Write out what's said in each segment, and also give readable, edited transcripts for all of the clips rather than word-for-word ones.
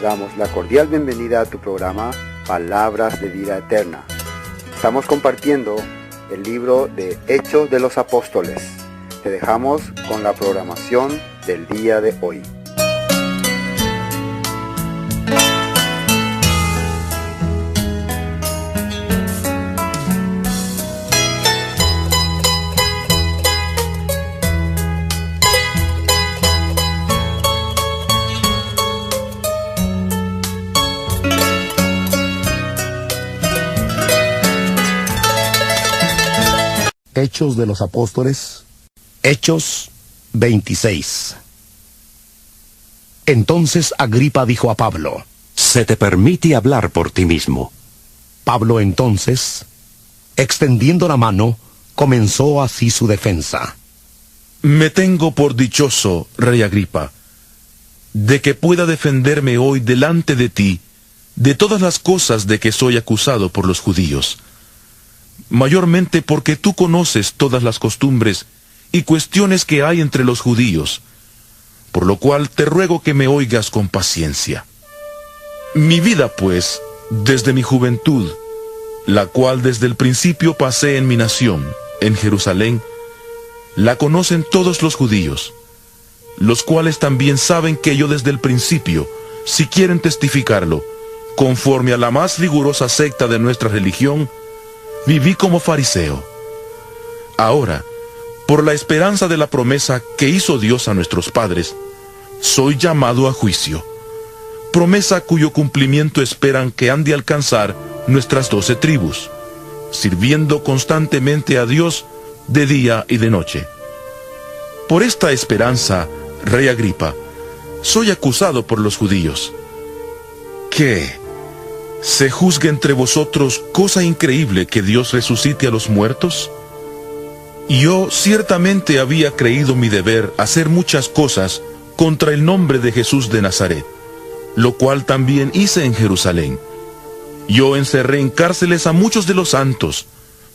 damos la cordial bienvenida a tu programa Palabras de Vida Eterna. Estamos compartiendo el libro de Hechos de los Apóstoles. Te dejamos con la programación del día de hoy. Hechos de los Apóstoles, Hechos 26. Entonces Agripa dijo a Pablo: Se te permite hablar por ti mismo. Pablo entonces, extendiendo la mano, comenzó así su defensa. Me tengo por dichoso, rey Agripa, de que pueda defenderme hoy delante de ti de todas las cosas de que soy acusado por los judíos. Mayormente porque tú conoces todas las costumbres y cuestiones que hay entre los judíos, por lo cual te ruego que me oigas con paciencia. Mi vida, pues, desde mi juventud, la cual desde el principio pasé en mi nación, en Jerusalén, la conocen todos los judíos, los cuales también saben que yo desde el principio, si quieren testificarlo, conforme a la más rigurosa secta de nuestra religión, viví como fariseo. Ahora, por la esperanza de la promesa que hizo Dios a nuestros padres, soy llamado a juicio, promesa cuyo cumplimiento esperan que han de alcanzar nuestras 12 tribus, sirviendo constantemente a Dios de día y de noche. Por esta esperanza, rey Agripa, soy acusado por los judíos. ¿Qué? ¿Se juzga entre vosotros cosa increíble que Dios resucite a los muertos? Yo ciertamente había creído mi deber hacer muchas cosas contra el nombre de Jesús de Nazaret, lo cual también hice en Jerusalén. Yo encerré en cárceles a muchos de los santos,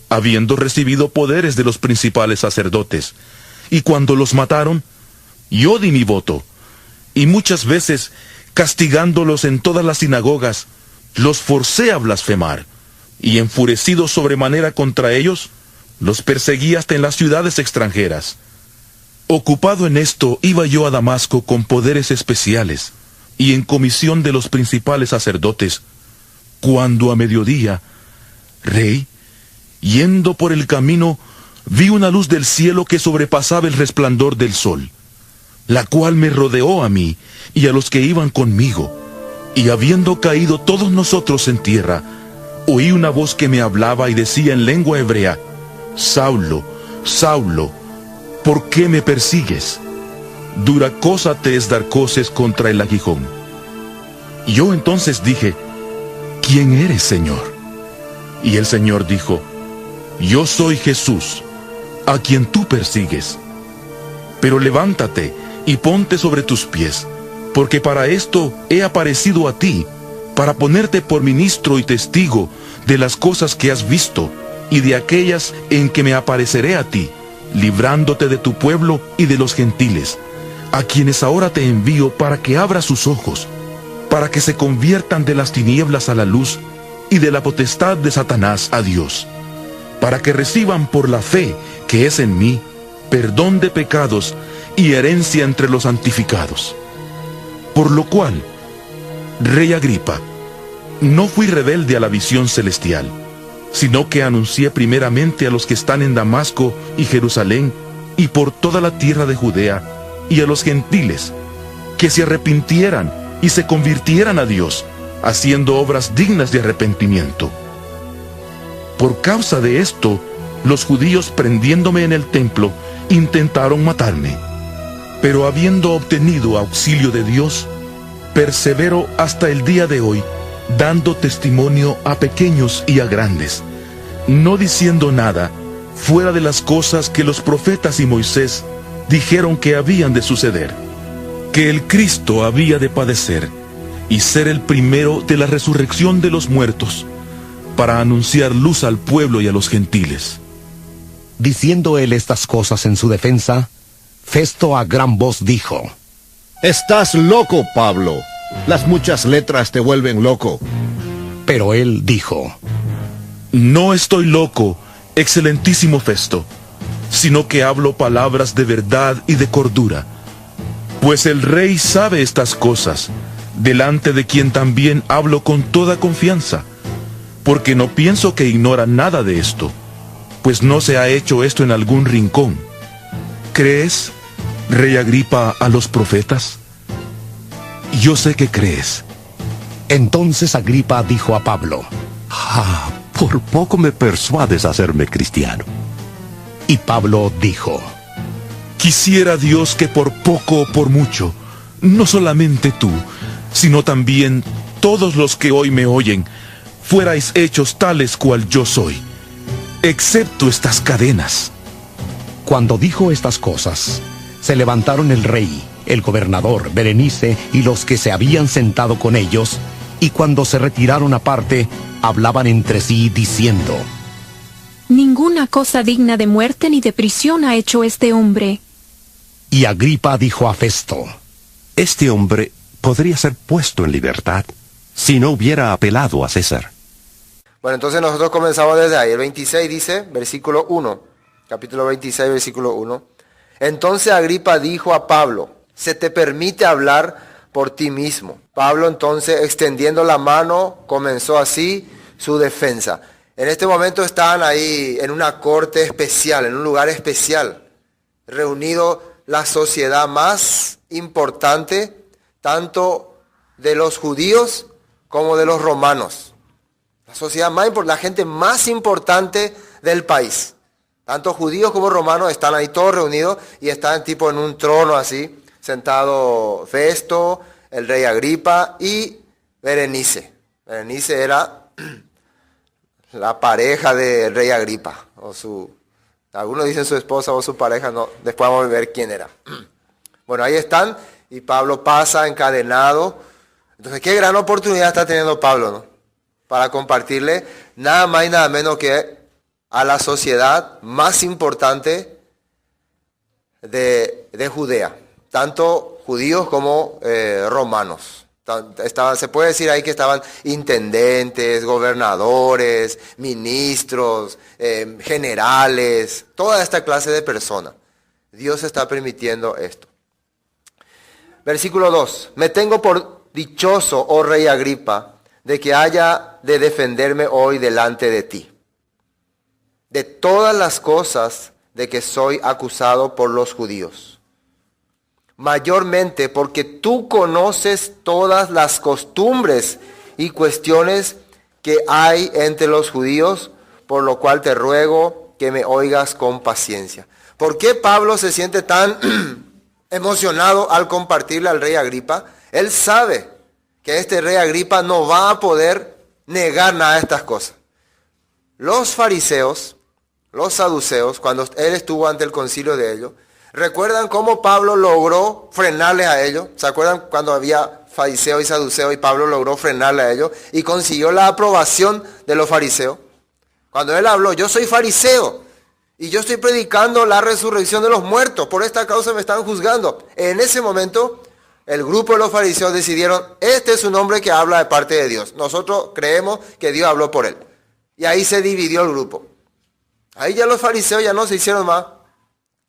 habiendo recibido poderes de los principales sacerdotes, y cuando los mataron, yo di mi voto, y muchas veces, castigándolos en todas las sinagogas, los forcé a blasfemar, y enfurecido sobremanera contra ellos, los perseguí hasta en las ciudades extranjeras. Ocupado en esto, iba yo a Damasco con poderes especiales, y en comisión de los principales sacerdotes, cuando a mediodía, rey, yendo por el camino, vi una luz del cielo que sobrepasaba el resplandor del sol, la cual me rodeó a mí y a los que iban conmigo. Y habiendo caído todos nosotros en tierra, oí una voz que me hablaba y decía en lengua hebrea: Saulo, Saulo, ¿por qué me persigues? Dura cosa te es dar coces contra el aguijón. Y yo entonces dije: ¿Quién eres, Señor? Y el Señor dijo: Yo soy Jesús, a quien tú persigues. Pero levántate y ponte sobre tus pies, porque para esto he aparecido a ti, para ponerte por ministro y testigo de las cosas que has visto, y de aquellas en que me apareceré a ti, librándote de tu pueblo y de los gentiles, a quienes ahora te envío para que abras sus ojos, para que se conviertan de las tinieblas a la luz, y de la potestad de Satanás a Dios, para que reciban por la fe que es en mí, perdón de pecados y herencia entre los santificados. Por lo cual, rey Agripa, no fui rebelde a la visión celestial, sino que anuncié primeramente a los que están en Damasco y Jerusalén y por toda la tierra de Judea y a los gentiles, que se arrepintieran y se convirtieran a Dios, haciendo obras dignas de arrepentimiento. Por causa de esto, los judíos, prendiéndome en el templo, intentaron matarme. Pero habiendo obtenido auxilio de Dios, persevero hasta el día de hoy, dando testimonio a pequeños y a grandes, no diciendo nada fuera de las cosas que los profetas y Moisés dijeron que habían de suceder, que el Cristo había de padecer y ser el primero de la resurrección de los muertos, para anunciar luz al pueblo y a los gentiles. Diciendo él estas cosas en su defensa, Festo a gran voz dijo: Estás loco, Pablo. Las muchas letras te vuelven loco. Pero él dijo: No estoy loco, excelentísimo Festo, sino que hablo palabras de verdad y de cordura. Pues el rey sabe estas cosas, delante de quien también hablo con toda confianza, porque no pienso que ignora nada de esto, pues no se ha hecho esto en algún rincón. ¿Crees, rey Agripa, a los profetas? Yo sé que crees. Entonces Agripa dijo a Pablo: Por poco me persuades a hacerme cristiano. Y Pablo dijo: Quisiera Dios que por poco o por mucho, no solamente tú, sino también todos los que hoy me oyen, fuerais hechos tales cual yo soy, excepto estas cadenas. Cuando dijo estas cosas, se levantaron el rey, el gobernador, Berenice y los que se habían sentado con ellos, y cuando se retiraron aparte, hablaban entre sí diciendo: Ninguna cosa digna de muerte ni de prisión ha hecho este hombre. Y Agripa dijo a Festo: Este hombre podría ser puesto en libertad si no hubiera apelado a César. Bueno, entonces nosotros comenzamos desde ahí. El 26 dice, versículo 1, capítulo 26, versículo 1. Entonces Agripa dijo a Pablo: se te permite hablar por ti mismo. Pablo entonces, extendiendo la mano, comenzó así su defensa. En este momento estaban ahí en una corte especial, en un lugar especial, reunido la sociedad más importante, tanto de los judíos como de los romanos. La sociedad más importante, la gente más importante del país. Tanto judíos como romanos están ahí todos reunidos y están tipo en un trono así, sentado Festo, el rey Agripa y Berenice. Berenice era la pareja del rey Agripa, o algunos dicen su esposa o su pareja, no, después vamos a ver quién era. Bueno, ahí están, y Pablo pasa encadenado. Entonces, qué gran oportunidad está teniendo Pablo, ¿no? Para compartirle nada más y nada menos que a la sociedad más importante de Judea, tanto judíos como romanos. Se puede decir ahí que estaban intendentes, gobernadores, ministros, generales, toda esta clase de personas. Dios está permitiendo esto. Versículo 2. Me tengo por dichoso, oh rey Agripa, de que haya de defenderme hoy delante de ti, de todas las cosas de que soy acusado por los judíos. Mayormente porque tú conoces todas las costumbres y cuestiones que hay entre los judíos, por lo cual te ruego que me oigas con paciencia. ¿Por qué Pablo se siente tan emocionado al compartirle al rey Agripa? Él sabe que este rey Agripa no va a poder negar nada de estas cosas. Los fariseos, los saduceos, cuando él estuvo ante el concilio de ellos, ¿recuerdan cómo Pablo logró frenarles a ellos? ¿Se acuerdan cuando había fariseos y saduceos y Pablo logró frenarle a ellos y consiguió la aprobación de los fariseos? Cuando él habló: yo soy fariseo y yo estoy predicando la resurrección de los muertos, por esta causa me están juzgando. En ese momento, el grupo de los fariseos decidieron: este es un hombre que habla de parte de Dios. Nosotros creemos que Dios habló por él. Y ahí se dividió el grupo. Ahí ya los fariseos ya no se hicieron más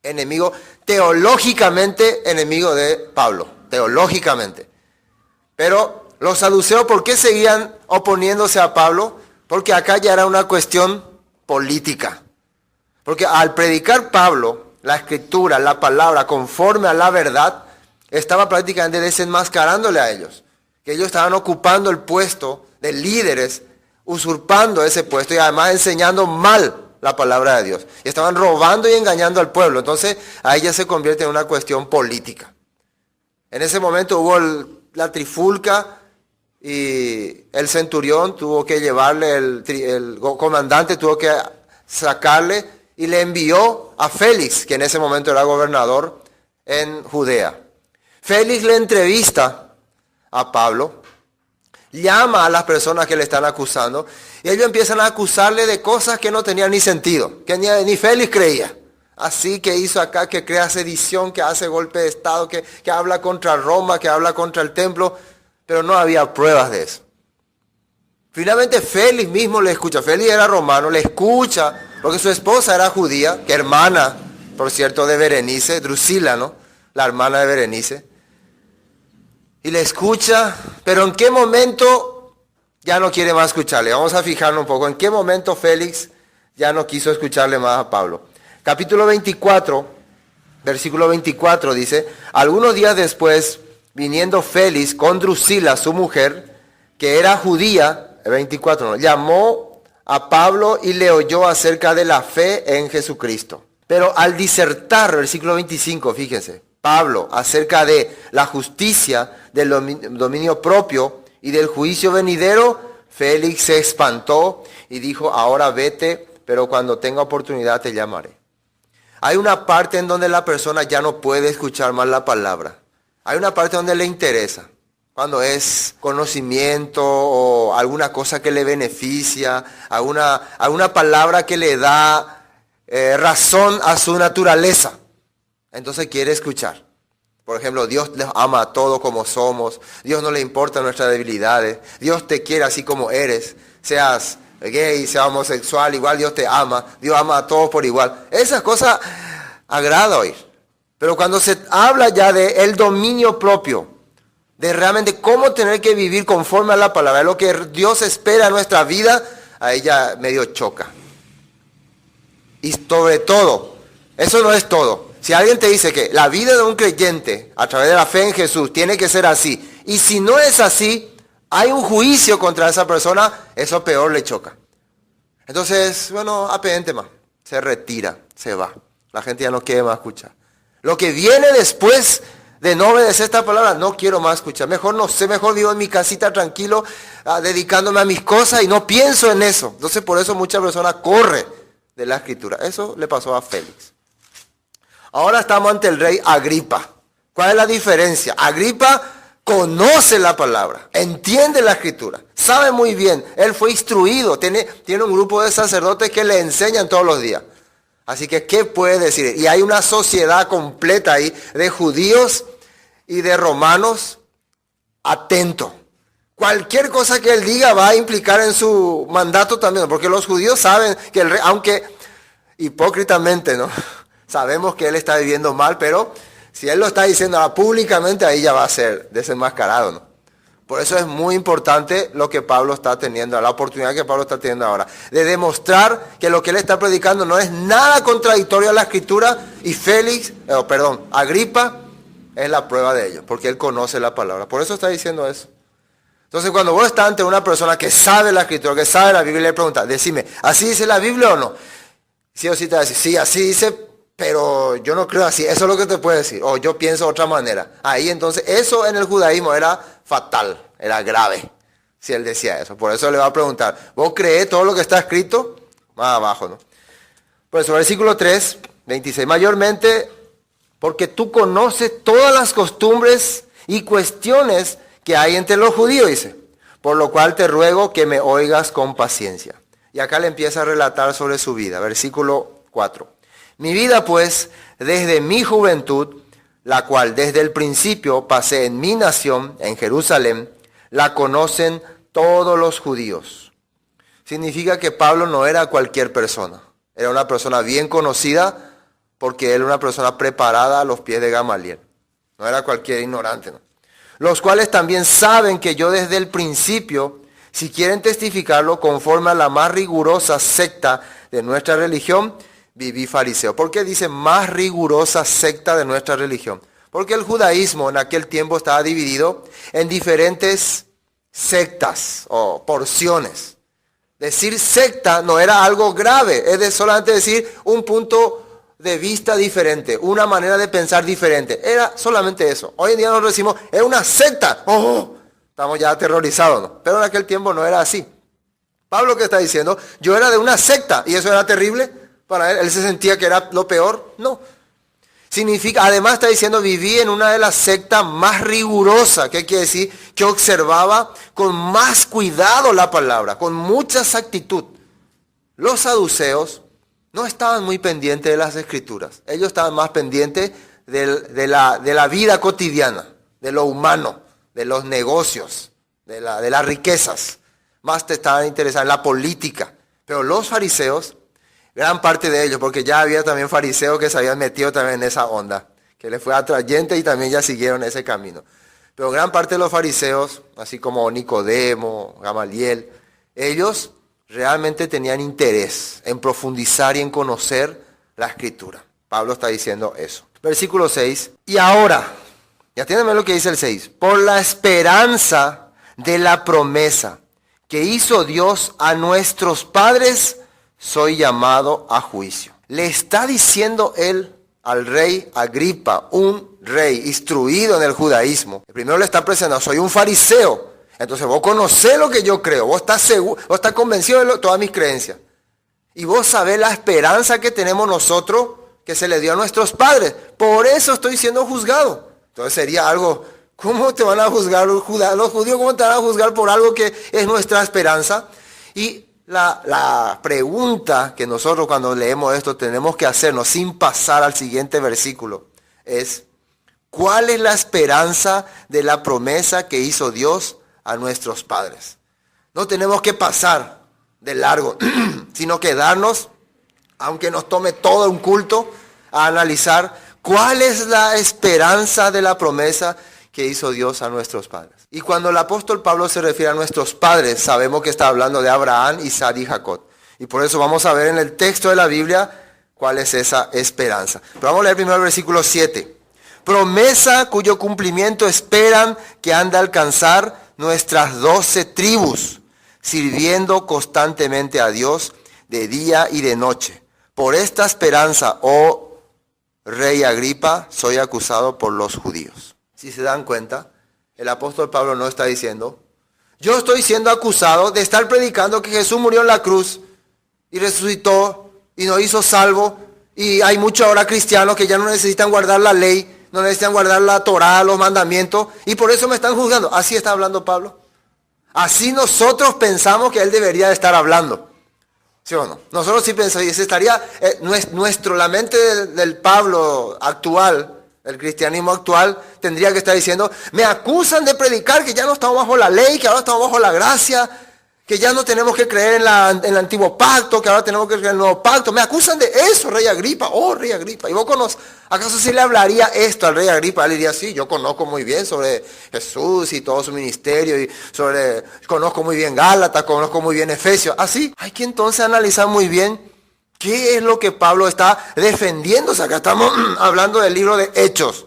enemigos, teológicamente enemigos de Pablo, teológicamente. Pero los saduceos, ¿por qué seguían oponiéndose a Pablo? Porque acá ya era una cuestión política. Porque al predicar Pablo la escritura, la palabra, conforme a la verdad, estaba prácticamente desenmascarándole a ellos. Que ellos estaban ocupando el puesto de líderes, usurpando ese puesto y además enseñando mal la palabra de Dios. Y estaban robando y engañando al pueblo. Entonces, ahí ya se convierte en una cuestión política. En ese momento hubo la trifulca y el centurión tuvo que llevarle, el comandante tuvo que sacarle y le envió a Félix, que en ese momento era gobernador en Judea. Félix le entrevista a Pablo, llama a las personas que le están acusando y ellos empiezan a acusarle de cosas que no tenían ni sentido, que ni Félix creía. Así que hizo acá, que crea sedición, que hace golpe de estado, que habla contra Roma, que habla contra el templo. pero no había pruebas de eso. Finalmente Félix mismo le escucha. Félix era romano, le escucha, porque su esposa era judía, que hermana, por cierto, de Berenice, Drusila, ¿no? La hermana de Berenice. Y le escucha, pero ¿en qué momento ya no quiere más escucharle? Vamos a fijarnos un poco. ¿En qué momento Félix ya no quiso escucharle más a Pablo? Capítulo 24, versículo 24 dice, algunos días después, viniendo Félix con Drusila, su mujer, que era judía, 24, ¿no?, llamó a Pablo y le oyó acerca de la fe en Jesucristo. Pero al disertar, versículo 25, fíjense, Pablo, acerca de la justicia, del dominio propio y del juicio venidero, Félix se espantó y dijo, ahora vete, pero cuando tenga oportunidad te llamaré. Hay una parte en donde la persona ya no puede escuchar más la palabra. Hay una parte donde le interesa. Cuando es conocimiento o alguna cosa que le beneficia, alguna palabra que le da razón a su naturaleza. Entonces quiere escuchar. Por ejemplo, Dios les ama a todos como somos. Dios no le importa nuestras debilidades. Dios te quiere así como eres. Seas gay, seas homosexual, igual Dios te ama. Dios ama a todos por igual. Esas cosas agrada oír. Pero cuando se habla ya de el dominio propio, de realmente cómo tener que vivir conforme a la palabra, de lo que Dios espera en nuestra vida, a ella medio choca. Y sobre todo, eso no es todo. Si alguien te dice que la vida de un creyente, a través de la fe en Jesús, tiene que ser así, y si no es así, hay un juicio contra esa persona, eso peor le choca. Entonces, bueno, apedente más, se retira, se va. La gente ya no quiere más escuchar. Lo que viene después de no obedecer esta palabra, no quiero más escuchar. Mejor no sé, mejor vivo en mi casita tranquilo, dedicándome a mis cosas y no pienso en eso. Entonces por eso muchas personas corren de la escritura. Eso le pasó a Félix. Ahora estamos ante el rey Agripa. ¿Cuál es la diferencia? Agripa conoce la palabra, entiende la escritura, sabe muy bien. Él fue instruido, tiene un grupo de sacerdotes que le enseñan todos los días. Así que, ¿qué puede decir? Y hay una sociedad completa ahí de judíos y de romanos atentos. Cualquier cosa que él diga va a implicar en su mandato también, porque los judíos saben que el rey, aunque hipócritamente, ¿no?, sabemos que él está viviendo mal, pero si él lo está diciendo públicamente, ahí ya va a ser desenmascarado, ¿no? Por eso es muy importante lo que Pablo está teniendo, la oportunidad que Pablo está teniendo ahora, de demostrar que lo que él está predicando no es nada contradictorio a la escritura, y Agripa es la prueba de ello, porque él conoce la palabra. Por eso está diciendo eso. Entonces cuando vos estás ante una persona que sabe la escritura, que sabe la Biblia, y le preguntas, decime, ¿así dice la Biblia o no? Sí o sí te va a decir, sí, así dice, pero yo no creo así. Eso es lo que te puede decir. O yo pienso de otra manera. Ahí entonces, eso en el judaísmo era fatal, era grave, si él decía eso. Por eso le va a preguntar, ¿vos creés todo lo que está escrito? Más abajo, ¿no? Por eso, versículo 3, 26. Mayormente, porque tú conoces todas las costumbres y cuestiones que hay entre los judíos, dice. Por lo cual te ruego que me oigas con paciencia. Y acá le empieza a relatar sobre su vida. Versículo 4. Mi vida, pues, desde mi juventud, la cual desde el principio pasé en mi nación, en Jerusalén, la conocen todos los judíos. Significa que Pablo no era cualquier persona. Era una persona bien conocida porque él era una persona preparada a los pies de Gamaliel. No era cualquier ignorante, ¿no? Los cuales también saben que yo desde el principio, si quieren testificarlo conforme a la más rigurosa secta de nuestra religión, viví fariseo. ¿Por qué dice más rigurosa secta de nuestra religión? Porque el judaísmo en aquel tiempo estaba dividido en diferentes sectas o porciones. Decir secta no era algo grave, es de solamente decir un punto de vista diferente, una manera de pensar diferente. Era solamente eso. Hoy en día nos decimos, es una secta. ¡Oh! Estamos ya aterrorizados, ¿no? Pero en aquel tiempo no era así. Pablo, ¿qué está diciendo? Yo era de una secta y eso era terrible. Para él se sentía que era lo peor. No. Significa, además está diciendo, viví en una de las sectas más rigurosas. ¿Qué quiere decir? Que observaba con más cuidado la palabra, con mucha exactitud. Los saduceos no estaban muy pendientes de las escrituras. Ellos estaban más pendientes de la vida cotidiana, de lo humano, de los negocios, de las riquezas. Más te estaban interesados en la política. Pero los fariseos, gran parte de ellos, porque ya había también fariseos que se habían metido también en esa onda, que les fue atrayente y también ya siguieron ese camino. Pero gran parte de los fariseos, así como Nicodemo, Gamaliel, ellos realmente tenían interés en profundizar y en conocer la Escritura. Pablo está diciendo eso. Versículo 6. Y ahora, ya atiéndeme lo que dice el 6. Por la esperanza de la promesa que hizo Dios a nuestros padres, soy llamado a juicio. Le está diciendo él al rey Agripa, un rey instruido en el judaísmo. Primero le está presentando, soy un fariseo. Entonces vos conocés lo que yo creo, vos estás seguro, vos estás convencido de todas mis creencias. Y vos sabés la esperanza que tenemos nosotros, que se le dio a nuestros padres. Por eso estoy siendo juzgado. Entonces sería algo, ¿cómo te van a juzgar los judíos? ¿Cómo te van a juzgar por algo que es nuestra esperanza? Y la pregunta que nosotros cuando leemos esto tenemos que hacernos sin pasar al siguiente versículo es, ¿cuál es la esperanza de la promesa que hizo Dios a nuestros padres? No tenemos que pasar de largo, sino quedarnos, aunque nos tome todo un culto, a analizar cuál es la esperanza de la promesa que hizo Dios a nuestros padres. Y cuando el apóstol Pablo se refiere a nuestros padres, sabemos que está hablando de Abraham, Isaac y Jacob. Y por eso vamos a ver en el texto de la Biblia cuál es esa esperanza. Pero vamos a leer primero el versículo 7. Promesa cuyo cumplimiento esperan que han de alcanzar nuestras 12 tribus, sirviendo constantemente a Dios de día y de noche. Por esta esperanza, oh rey Agripa, soy acusado por los judíos. Si se dan cuenta, el apóstol Pablo no está diciendo, yo estoy siendo acusado de estar predicando que Jesús murió en la cruz y resucitó y nos hizo salvo, y hay muchos ahora cristianos que ya no necesitan guardar la ley, no necesitan guardar la Torá, los mandamientos, y por eso me están juzgando. Así está hablando Pablo. Así nosotros pensamos que él debería de estar hablando. ¿Sí o no? Nosotros sí pensamos, y ese estaría, la mente del Pablo actual, el cristianismo actual, tendría que estar diciendo, me acusan de predicar que ya no estamos bajo la ley, que ahora estamos bajo la gracia, que ya no tenemos que creer en el antiguo pacto, que ahora tenemos que creer en el nuevo pacto. Me acusan de eso, rey Agripa. Oh, rey Agripa. ¿Y vos conoces? ¿Acaso si le hablaría esto al rey Agripa? Él diría, sí, yo conozco muy bien sobre Jesús y todo su ministerio, y conozco muy bien Gálatas, conozco muy bien Efesios. Así, hay que entonces analizar muy bien qué es lo que Pablo está defendiéndose. Acá estamos hablando del libro de Hechos,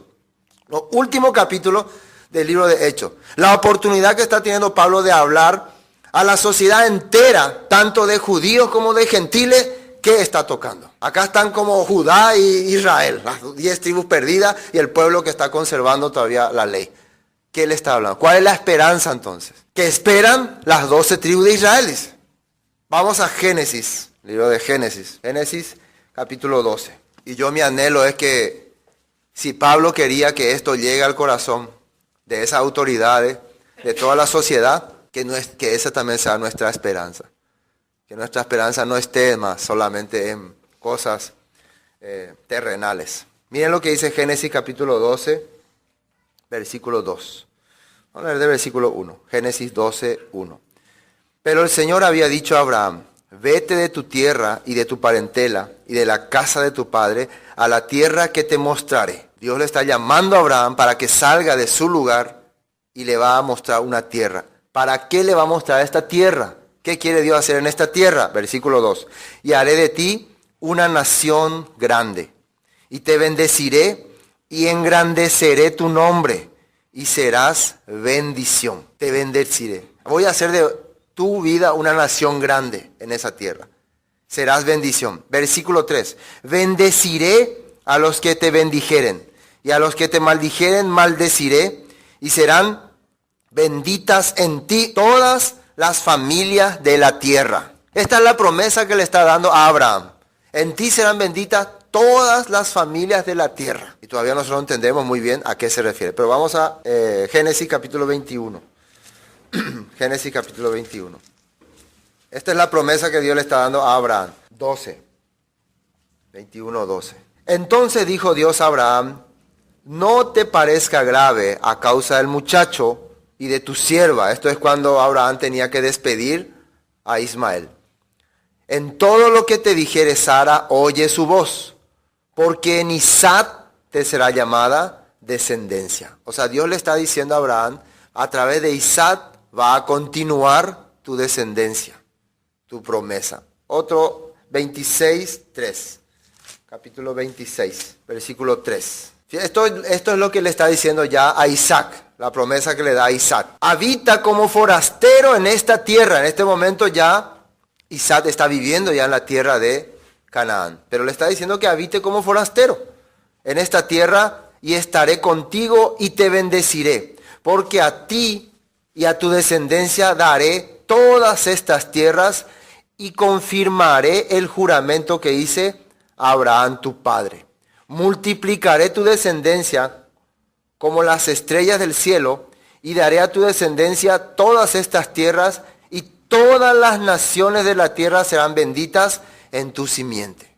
los últimos capítulos del libro de Hechos. La oportunidad que está teniendo Pablo de hablar a la sociedad entera, tanto de judíos como de gentiles, ¿qué está tocando? Acá están como Judá y Israel, las 10 tribus perdidas y el pueblo que está conservando todavía la ley. ¿Qué le está hablando? ¿Cuál es la esperanza entonces? ¿Qué esperan las 12 tribus de Israel? Dice. Vamos a Génesis, libro de Génesis, Génesis capítulo 12. Y yo mi anhelo es que si Pablo quería que esto llegue al corazón de esas autoridades, de toda la sociedad, que esa también sea nuestra esperanza. Que nuestra esperanza no esté más solamente en cosas terrenales. Miren lo que dice Génesis capítulo 12, versículo 2. Vamos a leer del versículo 1. Génesis 12, 1. Pero el Señor había dicho a Abraham, vete de tu tierra y de tu parentela y de la casa de tu padre a la tierra que te mostraré. Dios le está llamando a Abraham para que salga de su lugar y le va a mostrar una tierra. ¿Para qué le va a mostrar esta tierra? ¿Qué quiere Dios hacer en esta tierra? Versículo 2. Y haré de ti una nación grande, y te bendeciré, y engrandeceré tu nombre, y serás bendición. Te bendeciré. Voy a hacer de tu vida una nación grande en esa tierra. Serás bendición. Versículo 3. Bendeciré a los que te bendijeren, y a los que te maldijeren maldeciré, y serán benditas en ti todas las familias de la tierra. Esta es la promesa que le está dando a Abraham. En ti serán benditas todas las familias de la tierra. Y todavía nosotros no entendemos muy bien a qué se refiere. Pero vamos a Génesis capítulo 21. Génesis capítulo 21. Esta es la promesa que Dios le está dando a Abraham. 12. 21, 12. Entonces dijo Dios a Abraham, no te parezca grave a causa del muchacho y de tu sierva. Esto es cuando Abraham tenía que despedir a Ismael. En todo lo que te dijere Sara, oye su voz, porque en Isaac te será llamada descendencia. O sea, Dios le está diciendo a Abraham, a través de Isaac va a continuar tu descendencia, tu promesa. Otro 26:3. Capítulo 26, versículo 3. Esto es lo que le está diciendo ya a Isaac, la promesa que le da a Isaac. Habita como forastero en esta tierra. En este momento ya Isaac está viviendo ya en la tierra de Canaán. Pero le está diciendo que habite como forastero en esta tierra y estaré contigo y te bendeciré. Porque a ti y a tu descendencia daré todas estas tierras y confirmaré el juramento que hice a Abraham tu padre. Multiplicaré tu descendencia como las estrellas del cielo y daré a tu descendencia todas estas tierras y todas las naciones de la tierra serán benditas en tu simiente,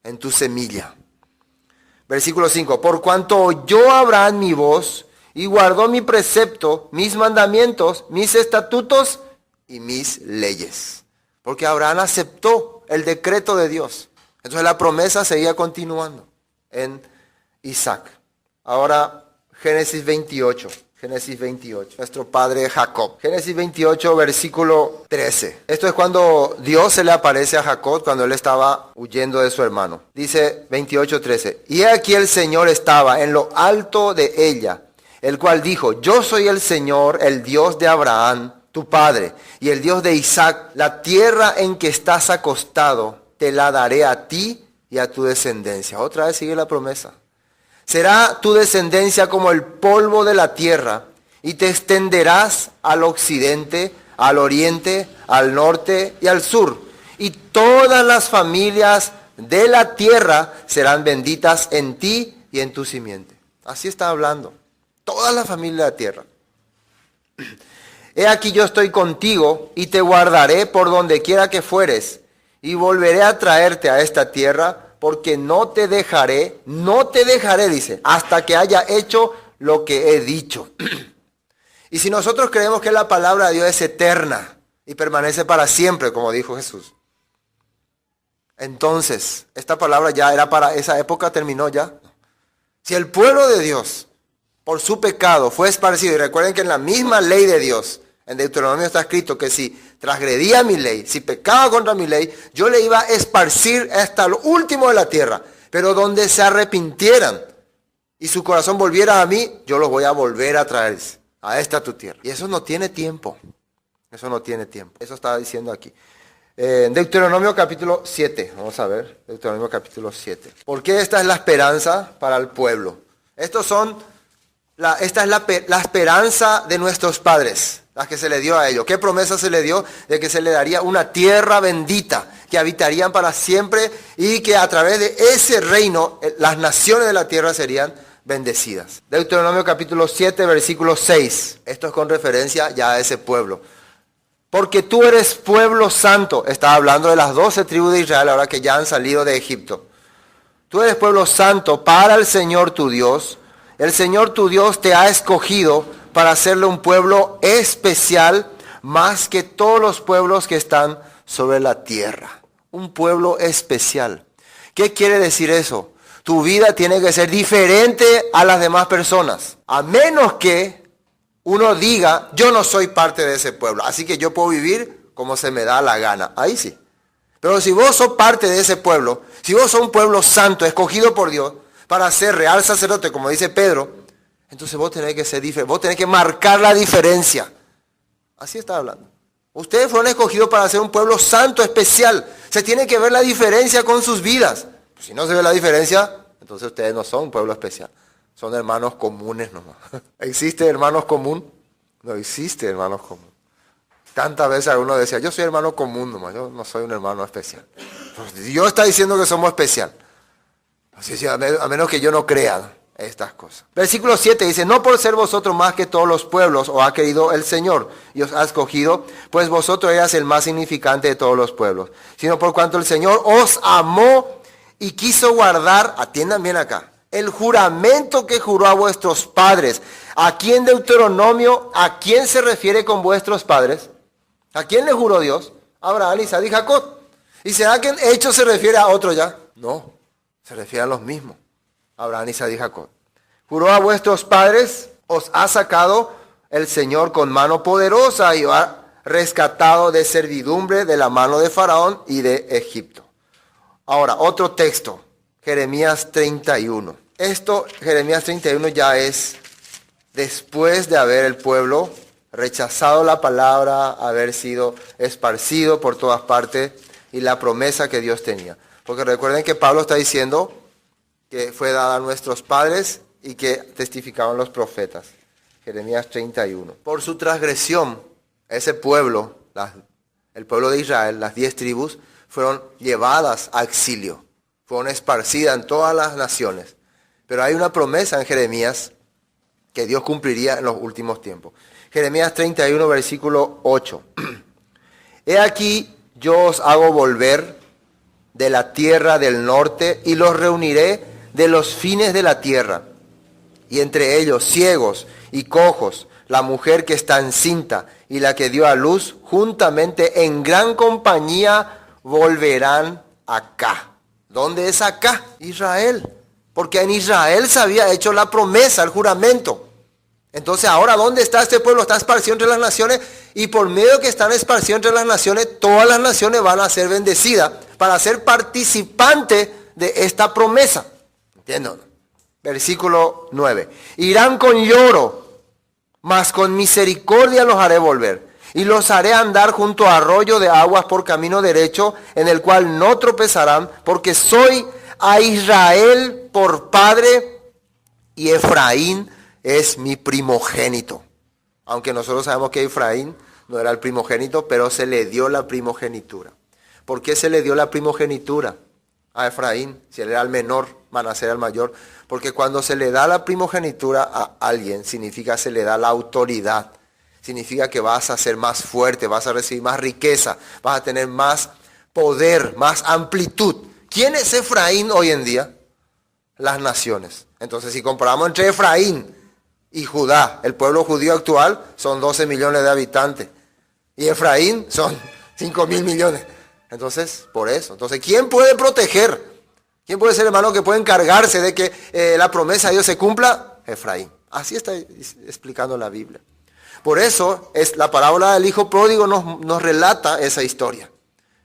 en tu semilla. Versículo 5. Por cuanto oyó Abraham mi voz y guardó mi precepto, mis mandamientos, mis estatutos y mis leyes. Porque Abraham aceptó el decreto de Dios. Entonces la promesa seguía continuando en Isaac. Ahora Génesis 28. Génesis 28, nuestro padre Jacob. Génesis 28, versículo 13. Esto es cuando Dios se le aparece a Jacob cuando él estaba huyendo de su hermano. Dice 28:13. Y aquí el Señor estaba en lo alto de ella, el cual dijo, yo soy el Señor, el Dios de Abraham, tu padre, y el Dios de Isaac. La tierra en que estás acostado, te la daré a ti y a tu descendencia. Otra vez sigue la promesa. Será tu descendencia como el polvo de la tierra, y te extenderás al occidente, al oriente, al norte y al sur. Y todas las familias de la tierra serán benditas en ti y en tu simiente. Así está hablando. Todas las familias de la tierra. He aquí yo estoy contigo y te guardaré por donde quiera que fueres, y volveré a traerte a esta tierra, porque no te dejaré, dice, hasta que haya hecho lo que he dicho. Y si nosotros creemos que la palabra de Dios es eterna y permanece para siempre, como dijo Jesús, entonces, esta palabra ya era para esa época, terminó ya. Si el pueblo de Dios, por su pecado, fue esparcido, y recuerden que en la misma ley de Dios, en Deuteronomio está escrito que si transgredía mi ley, si pecaba contra mi ley, yo le iba a esparcir hasta lo último de la tierra. Pero donde se arrepintieran y su corazón volviera a mí, yo los voy a volver a traer a esta tu tierra. Y eso no tiene tiempo. Eso no tiene tiempo. Eso estaba diciendo aquí. Deuteronomio capítulo 7. Vamos a ver. Deuteronomio capítulo 7. ¿Por qué esta es la esperanza para el pueblo? Esta es la esperanza de nuestros padres, las que se le dio a ellos. ¿Qué promesa se le dio? De que se le daría una tierra bendita, que habitarían para siempre y que a través de ese reino las naciones de la tierra serían bendecidas. Deuteronomio capítulo 7, versículo 6. Esto es con referencia ya a ese pueblo. Porque tú eres pueblo santo. Está hablando de las 12 tribus de Israel ahora que ya han salido de Egipto. Tú eres pueblo santo para el Señor tu Dios. El Señor tu Dios te ha escogido para hacerle un pueblo especial más que todos los pueblos que están sobre la tierra. Un pueblo especial. ¿Qué quiere decir eso? Tu vida tiene que ser diferente a las demás personas. A menos que uno diga, yo no soy parte de ese pueblo, así que yo puedo vivir como se me da la gana. Ahí sí. Pero si vos sos parte de ese pueblo, si vos sos un pueblo santo, escogido por Dios, para ser real sacerdote, como dice Pedro, entonces vos tenés que ser diferente, vos tenés que marcar la diferencia. Así está hablando. Ustedes fueron escogidos para ser un pueblo santo, especial. Se tiene que ver la diferencia con sus vidas. Pues si no se ve la diferencia, entonces ustedes no son un pueblo especial. Son hermanos comunes nomás. ¿Existe hermanos común? No existe hermanos común. Tantas veces alguno decía, yo soy hermano común nomás, yo no soy un hermano especial. Pues Dios está diciendo que somos especial. Así, a menos que yo no crea estas cosas. Versículo 7 dice, no por ser vosotros más que todos los pueblos, os ha querido el Señor y os ha escogido, pues vosotros eras el más significante de todos los pueblos, sino por cuanto el Señor os amó y quiso guardar, atiendan bien acá, el juramento que juró a vuestros padres. Aquí en Deuteronomio, ¿a quién se refiere con vuestros padres? ¿A quién le juró Dios? Abraham, Isaac y Jacob. ¿Y será que en Hechos se refiere a otro ya? No, se refiere a los mismos. Abraham, Isaac y Jacob. Juró a vuestros padres, os ha sacado el Señor con mano poderosa y os ha rescatado de servidumbre de la mano de Faraón y de Egipto. Ahora, otro texto, Jeremías 31. Jeremías 31 ya es después de haber el pueblo rechazado la palabra, haber sido esparcido por todas partes y la promesa que Dios tenía. Porque recuerden que Pablo está diciendo que fue dada a nuestros padres y que testificaban los profetas. Jeremías 31. Por su transgresión, ese pueblo, el pueblo de Israel, las 10 tribus, fueron llevadas a exilio. Fueron esparcidas en todas las naciones. Pero hay una promesa en Jeremías que Dios cumpliría en los últimos tiempos. Jeremías 31, versículo 8. He aquí, yo os hago volver de la tierra del norte y los reuniré de los fines de la tierra. Y entre ellos ciegos y cojos, la mujer que está encinta y la que dio a luz, juntamente en gran compañía volverán acá. ¿Dónde es acá? Israel. Porque en Israel se había hecho la promesa, el juramento. Entonces ahora, ¿dónde está este pueblo? Está esparcido entre las naciones, y por medio que están esparcidos entre las naciones, todas las naciones van a ser bendecidas para ser participantes de esta promesa. ¿Entienden? Versículo 9. Irán con lloro, mas con misericordia los haré volver. Y los haré andar junto a arroyo de aguas por camino derecho, en el cual no tropezarán, porque soy a Israel por padre, y Efraín es mi primogénito. Aunque nosotros sabemos que Efraín no era el primogénito, pero se le dio la primogenitura. ¿Por qué se le dio la primogenitura a Efraín? Si él era el menor, Manasés era el mayor. Porque cuando se le da la primogenitura a alguien, significa se le da la autoridad. Significa que vas a ser más fuerte, vas a recibir más riqueza, vas a tener más poder, más amplitud. ¿Quién es Efraín hoy en día? Las naciones. Entonces, si comparamos entre Efraín y Judá, el pueblo judío actual, son 12 millones de habitantes. Y Efraín son 5.000 millones. Entonces, por eso. Entonces, ¿quién puede proteger? ¿Quién puede ser, hermano, que puede encargarse de que la promesa de Dios se cumpla? Efraín. Así está explicando la Biblia. Por eso, la parábola del hijo pródigo nos relata esa historia.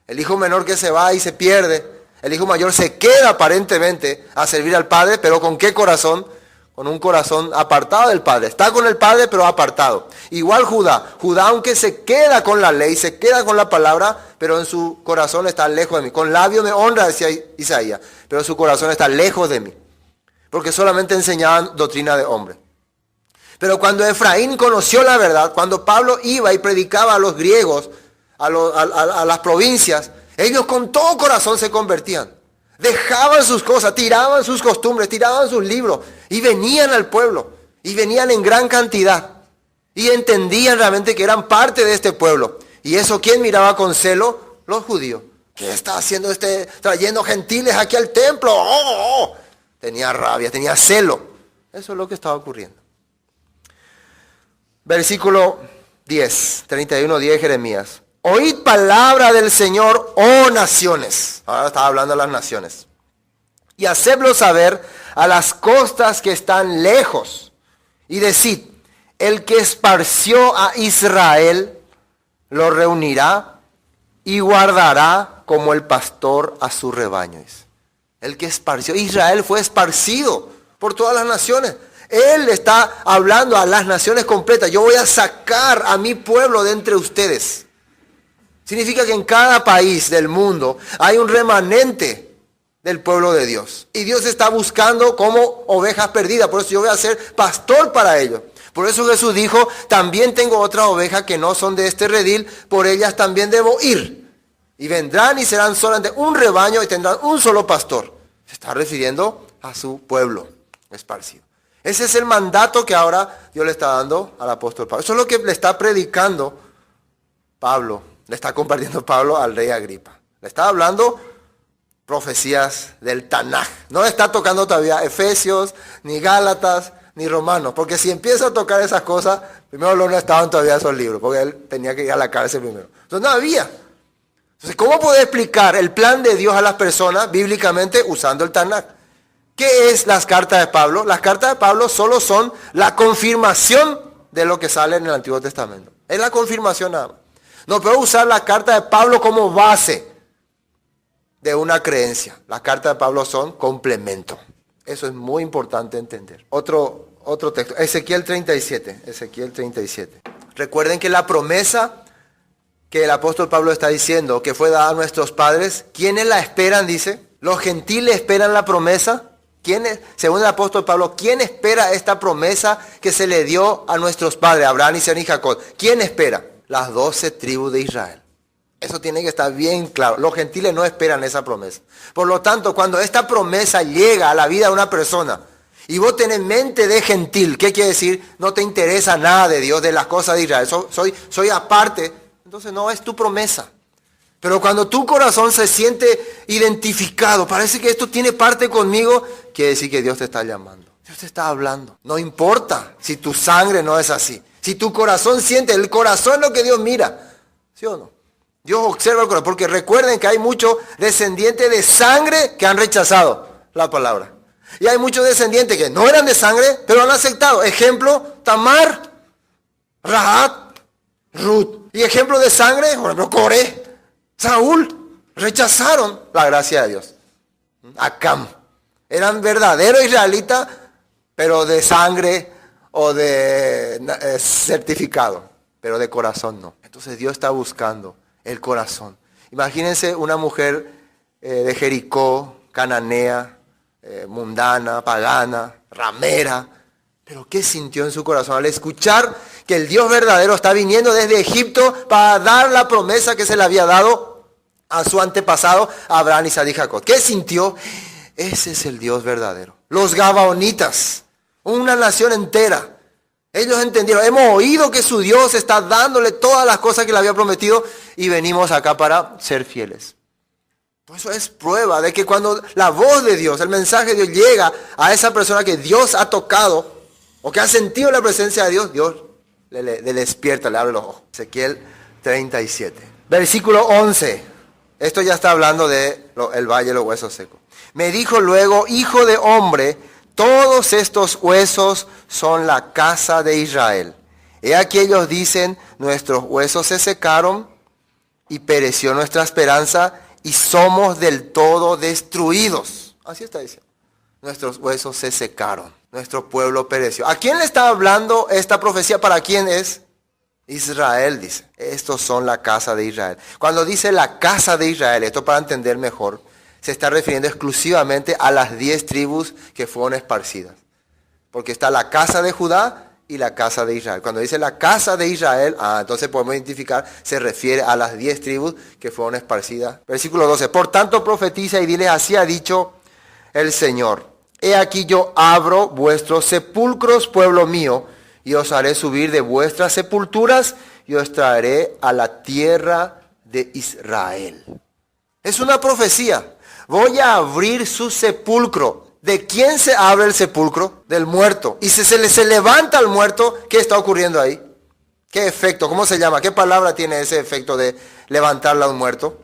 El hijo menor que se va y se pierde. El hijo mayor se queda aparentemente a servir al padre, pero ¿con qué corazón? Con un corazón apartado del padre. Está con el padre, pero apartado. Igual Judá. Judá, aunque se queda con la ley, se queda con la palabra, pero en su corazón está lejos de mí. Con labio me honra, decía Isaías, pero su corazón está lejos de mí. Porque solamente enseñaban doctrina de hombre. Pero cuando Efraín conoció la verdad, cuando Pablo iba y predicaba a los griegos, a las provincias, ellos con todo corazón se convertían. Dejaban sus cosas, tiraban sus costumbres, tiraban sus libros y venían al pueblo. Y venían en gran cantidad. Y entendían realmente que eran parte de este pueblo. Y eso, ¿quién miraba con celo? Los judíos. ¿Qué está haciendo trayendo gentiles aquí al templo? ¡Oh! Tenía rabia, tenía celo. Eso es lo que estaba ocurriendo. Versículo 10, 31:10 Jeremías. Oíd palabra del Señor, oh naciones. Ahora estaba hablando a las naciones. Y hacedlo saber a las costas que están lejos. Y decid, el que esparció a Israel, lo reunirá y guardará como el pastor a su rebaño. El que esparció. Israel fue esparcido por todas las naciones. Él está hablando a las naciones completas. Yo voy a sacar a mi pueblo de entre ustedes. Significa que en cada país del mundo hay un remanente del pueblo de Dios. Y Dios está buscando como ovejas perdidas. Por eso yo voy a ser pastor para ellos. Por eso Jesús dijo, también tengo otras ovejas que no son de este redil, por ellas también debo ir. Y vendrán y serán solamente un rebaño y tendrán un solo pastor. Se está refiriendo a su pueblo esparcido. Ese es el mandato que ahora Dios le está dando al apóstol Pablo. Eso es lo que le está predicando Pablo. Le está compartiendo Pablo al rey Agripa. Le está hablando profecías del Tanaj. No está tocando todavía Efesios, ni Gálatas, ni Romanos. Porque si empieza a tocar esas cosas, primero no estaban todavía esos libros, porque él tenía que ir a la cárcel primero. Entonces no había. Entonces, ¿cómo puede explicar el plan de Dios a las personas bíblicamente usando el Tanaj? ¿Qué es las cartas de Pablo? Las cartas de Pablo solo son la confirmación de lo que sale en el Antiguo Testamento. Es la confirmación nada más. No puedo usar la carta de Pablo como base de una creencia. Las cartas de Pablo son complemento. Eso es muy importante entender. Otro texto, Ezequiel 37. Ezequiel 37. Recuerden que la promesa que el apóstol Pablo está diciendo, que fue dada a nuestros padres, ¿quiénes la esperan? Dice, los gentiles esperan la promesa. ¿Quiénes, según el apóstol Pablo, quién espera esta promesa que se le dio a nuestros padres, Abraham, Isaac y Jacob? ¿Quién espera? Las 12 tribus de Israel. Eso tiene que estar bien claro. Los gentiles no esperan esa promesa. Por lo tanto, cuando esta promesa llega a la vida de una persona y vos tenés mente de gentil, ¿qué quiere decir? No te interesa nada de Dios, de las cosas de Israel. Soy aparte. Entonces no es tu promesa. Pero cuando tu corazón se siente identificado, parece que esto tiene parte conmigo, quiere decir que Dios te está llamando. Dios te está hablando. No importa si tu sangre no es así. Si tu corazón siente, el corazón es lo que Dios mira. ¿Sí o no? Dios observa el corazón. Porque recuerden que hay muchos descendientes de sangre que han rechazado la palabra. Y hay muchos descendientes que no eran de sangre, pero han aceptado. Ejemplo, Tamar, Rahab, Ruth. Y ejemplo de sangre, por ejemplo, Coré, Saúl. Rechazaron la gracia de Dios. Acam. Eran verdaderos israelitas, pero de sangre o de certificado, pero de corazón no. Entonces Dios está buscando el corazón. Imagínense una mujer de Jericó, cananea, mundana, pagana, ramera. Pero ¿qué sintió en su corazón al escuchar que el Dios verdadero está viniendo desde Egipto para dar la promesa que se le había dado a su antepasado, Abraham, Isaac y Jacob? ¿Qué sintió? Ese es el Dios verdadero. Los gabaonitas, una nación entera. Ellos entendieron, hemos oído que su Dios está dándole todas las cosas que le había prometido y venimos acá para ser fieles. Por eso es prueba de que cuando la voz de Dios, el mensaje de Dios llega a esa persona que Dios ha tocado o que ha sentido la presencia de Dios, Dios le despierta, le abre los ojos. Ezequiel 37. Versículo 11. Esto ya está hablando de el valle de los huesos secos. Me dijo luego, hijo de hombre, todos estos huesos son la casa de Israel. He aquí ellos dicen, nuestros huesos se secaron y pereció nuestra esperanza y somos del todo destruidos. Así está diciendo. Nuestros huesos se secaron, nuestro pueblo pereció. ¿A quién le está hablando esta profecía? ¿Para quién es? Israel, dice. Estos son la casa de Israel. Cuando dice la casa de Israel, esto para entender mejor, se está refiriendo exclusivamente a las 10 tribus que fueron esparcidas. Porque está la casa de Judá y la casa de Israel. Cuando dice la casa de Israel, entonces podemos identificar, se refiere a las 10 tribus que fueron esparcidas. Versículo 12. Por tanto profetiza y dile, así ha dicho el Señor. He aquí yo abro vuestros sepulcros, pueblo mío, y os haré subir de vuestras sepulturas y os traeré a la tierra de Israel. Es una profecía. Voy a abrir su sepulcro. ¿De quién se abre el sepulcro? Del muerto. Y si se levanta el muerto, ¿qué está ocurriendo ahí? ¿Qué efecto? ¿Cómo se llama? ¿Qué palabra tiene ese efecto de levantarle a un muerto?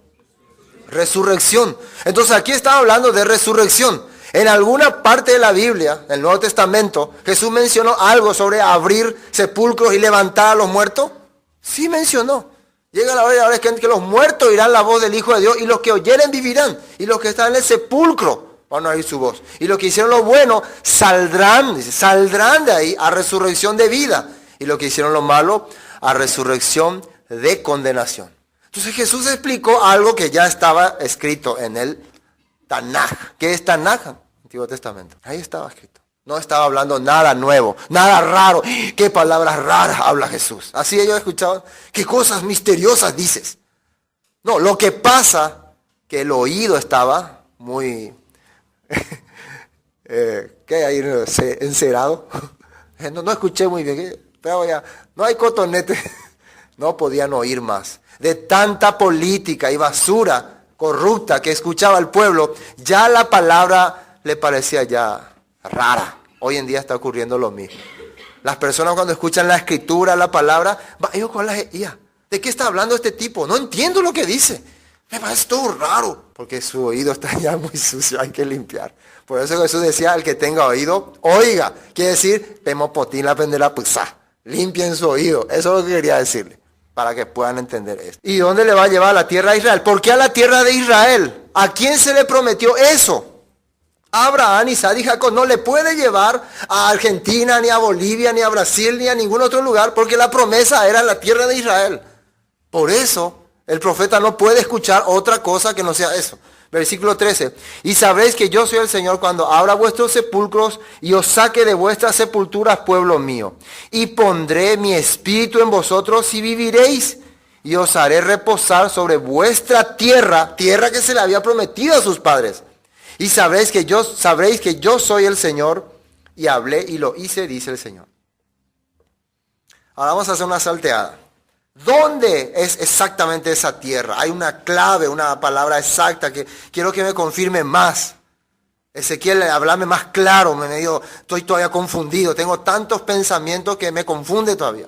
Resurrección. Entonces aquí está hablando de resurrección. En alguna parte de la Biblia, el Nuevo Testamento, Jesús mencionó algo sobre abrir sepulcros y levantar a los muertos. Sí mencionó. Llega la hora y ahora es que los muertos oirán la voz del Hijo de Dios y los que oyeren vivirán. Y los que están en el sepulcro van a oír su voz. Y los que hicieron lo bueno saldrán de ahí a resurrección de vida. Y los que hicieron lo malo a resurrección de condenación. Entonces Jesús explicó algo que ya estaba escrito en el Tanaj. ¿Qué es Tanaj? Antiguo Testamento. Ahí estaba escrito. No estaba hablando nada nuevo, nada raro. ¿Qué palabras raras habla Jesús? Así ellos escuchaban. ¿Qué cosas misteriosas dices? No, lo que pasa que el oído estaba muy... ¿qué hay ahí? ¿Encerado? No escuché muy bien. Pero ya, no hay cotonete. No podían oír más. De tanta política y basura corrupta que escuchaba al pueblo, ya la palabra le parecía ya rara. Hoy en día está ocurriendo lo mismo. Las personas cuando escuchan la escritura, la palabra, ¿de qué está hablando este tipo? No entiendo lo que dice. Me parece todo raro. Porque su oído está ya muy sucio, hay que limpiar. Por eso Jesús decía, el que tenga oído, oiga. Quiere decir, pemopotín la penderá pusá. Limpien su oído. Eso es lo que quería decirle. Para que puedan entender esto. ¿Y dónde le va a llevar a la tierra de Israel? ¿Por qué a la tierra de Israel? ¿A quién se le prometió eso? Abraham, Isaac y Jacob. No le puede llevar a Argentina, ni a Bolivia, ni a Brasil, ni a ningún otro lugar, porque la promesa era la tierra de Israel. Por eso, el profeta no puede escuchar otra cosa que no sea eso. Versículo 13. Y sabréis que yo soy el Señor cuando abra vuestros sepulcros y os saque de vuestras sepulturas, pueblo mío. Y pondré mi espíritu en vosotros y viviréis. Y os haré reposar sobre vuestra tierra, tierra que se le había prometido a sus padres. Y sabréis que yo soy el Señor, y hablé y lo hice, dice el Señor. Ahora vamos a hacer una salteada. ¿Dónde es exactamente esa tierra? Hay una clave, una palabra exacta que quiero que me confirme más. Ezequiel, háblame más claro, estoy todavía confundido, tengo tantos pensamientos que me confunde todavía.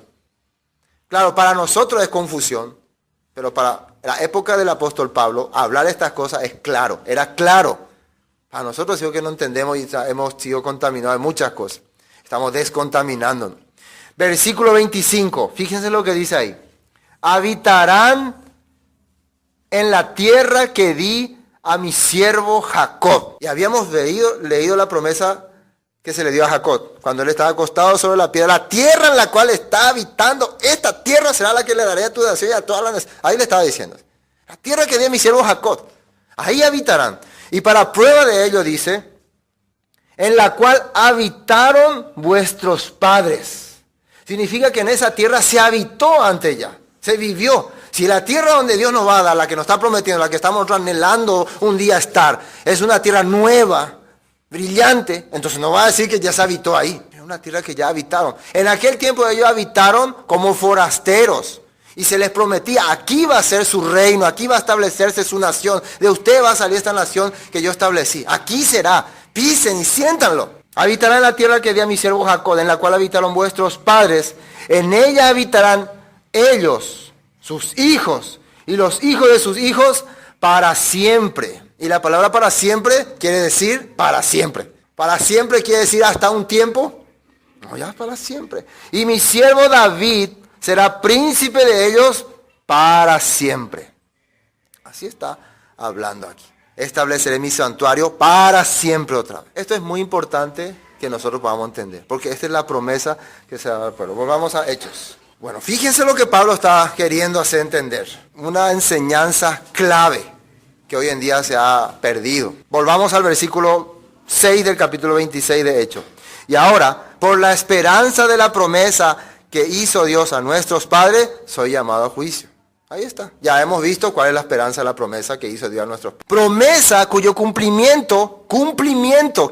Claro, para nosotros es confusión, pero para la época del apóstol Pablo, hablar estas cosas es claro, era claro. A nosotros sí que no entendemos y hemos sido contaminados de muchas cosas. Estamos descontaminándonos. Versículo 25. Fíjense lo que dice ahí. Habitarán en la tierra que di a mi siervo Jacob. Y habíamos leído la promesa que se le dio a Jacob. Cuando él estaba acostado sobre la piedra. La tierra en la cual está habitando. Esta tierra será la que le daré a tu nación y a todas las... Ahí le estaba diciendo. La tierra que di a mi siervo Jacob. Ahí habitarán. Y para prueba de ello dice, en la cual habitaron vuestros padres. Significa que en esa tierra se habitó antes ya, se vivió. Si la tierra donde Dios nos va a dar, la que nos está prometiendo, la que estamos anhelando un día estar, es una tierra nueva, brillante, entonces no va a decir que ya se habitó ahí. Es una tierra que ya habitaron. En aquel tiempo ellos habitaron como forasteros. Y se les prometía, aquí va a ser su reino, aquí va a establecerse su nación. De usted va a salir esta nación que yo establecí. Aquí será, pisen y siéntanlo. Habitarán en la tierra que di a mi siervo Jacob, en la cual habitaron vuestros padres. En ella habitarán ellos, sus hijos, y los hijos de sus hijos para siempre. Y la palabra para siempre quiere decir para siempre. Para siempre quiere decir hasta un tiempo. No, ya para siempre. Y mi siervo David será príncipe de ellos para siempre. Así está hablando aquí. Estableceré mi santuario para siempre otra vez. Esto es muy importante que nosotros podamos entender, porque esta es la promesa que se va a dar al pueblo. Volvamos a Hechos. Bueno, fíjense lo que Pablo está queriendo hacer entender. Una enseñanza clave que hoy en día se ha perdido. Volvamos al versículo 6 del capítulo 26 de Hechos. Y ahora, por la esperanza de la promesa que hizo Dios a nuestros padres, soy llamado a juicio. Ahí está. Ya hemos visto cuál es la esperanza de la promesa que hizo Dios a nuestros padres. Promesa cuyo cumplimiento,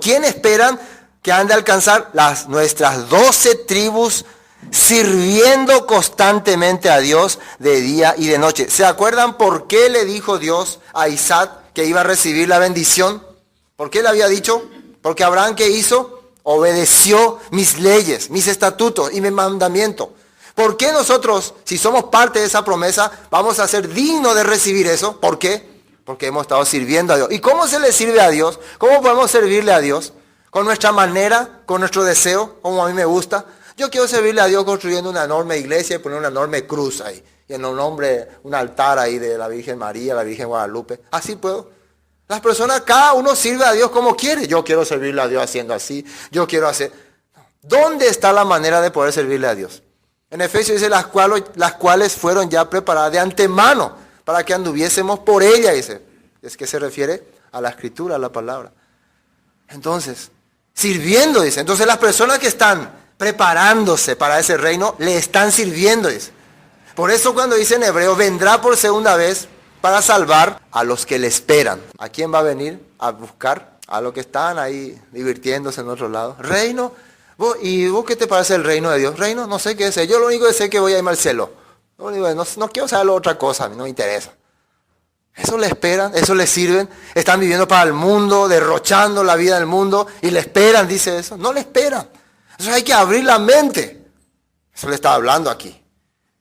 ¿quién esperan que han de alcanzar? Nuestras 12 tribus sirviendo constantemente a Dios de día y de noche. ¿Se acuerdan por qué le dijo Dios a Isaac que iba a recibir la bendición? ¿Por qué le había dicho? Porque Abraham, ¿qué hizo? Obedeció mis leyes, mis estatutos y mi mandamiento. ¿Por qué nosotros, si somos parte de esa promesa, vamos a ser dignos de recibir eso? ¿Por qué? Porque hemos estado sirviendo a Dios. ¿Y cómo se le sirve a Dios? ¿Cómo podemos servirle a Dios? ¿Con nuestra manera? ¿Con nuestro deseo? Como a mí me gusta. Yo quiero servirle a Dios construyendo una enorme iglesia y poner una enorme cruz ahí. Y en un nombre, un altar ahí de la Virgen María, la Virgen Guadalupe. Así puedo. Las personas, cada uno sirve a Dios como quiere. Yo quiero servirle a Dios haciendo así. Yo quiero hacer... ¿Dónde está la manera de poder servirle a Dios? En Efesios dice las cuales fueron ya preparadas de antemano para que anduviésemos por ella, dice. Es que se refiere a la escritura, a la palabra. Entonces, sirviendo, dice. Entonces las personas que están preparándose para ese reino, le están sirviendo, dice. Por eso cuando dice en hebreo, vendrá por segunda vez para salvar a los que le esperan. ¿A quién va a venir a buscar? A los que están ahí divirtiéndose en otro lado. Reino. ¿Y vos qué te parece el reino de Dios? Reino, no sé qué es. Yo lo único que sé es que voy a irme al cielo. No quiero saber otra cosa, a mí no me interesa. Eso le esperan, eso le sirven. Están viviendo para el mundo, derrochando la vida del mundo y le esperan, dice eso. No le esperan. Eso hay que abrir la mente. Eso le está hablando aquí.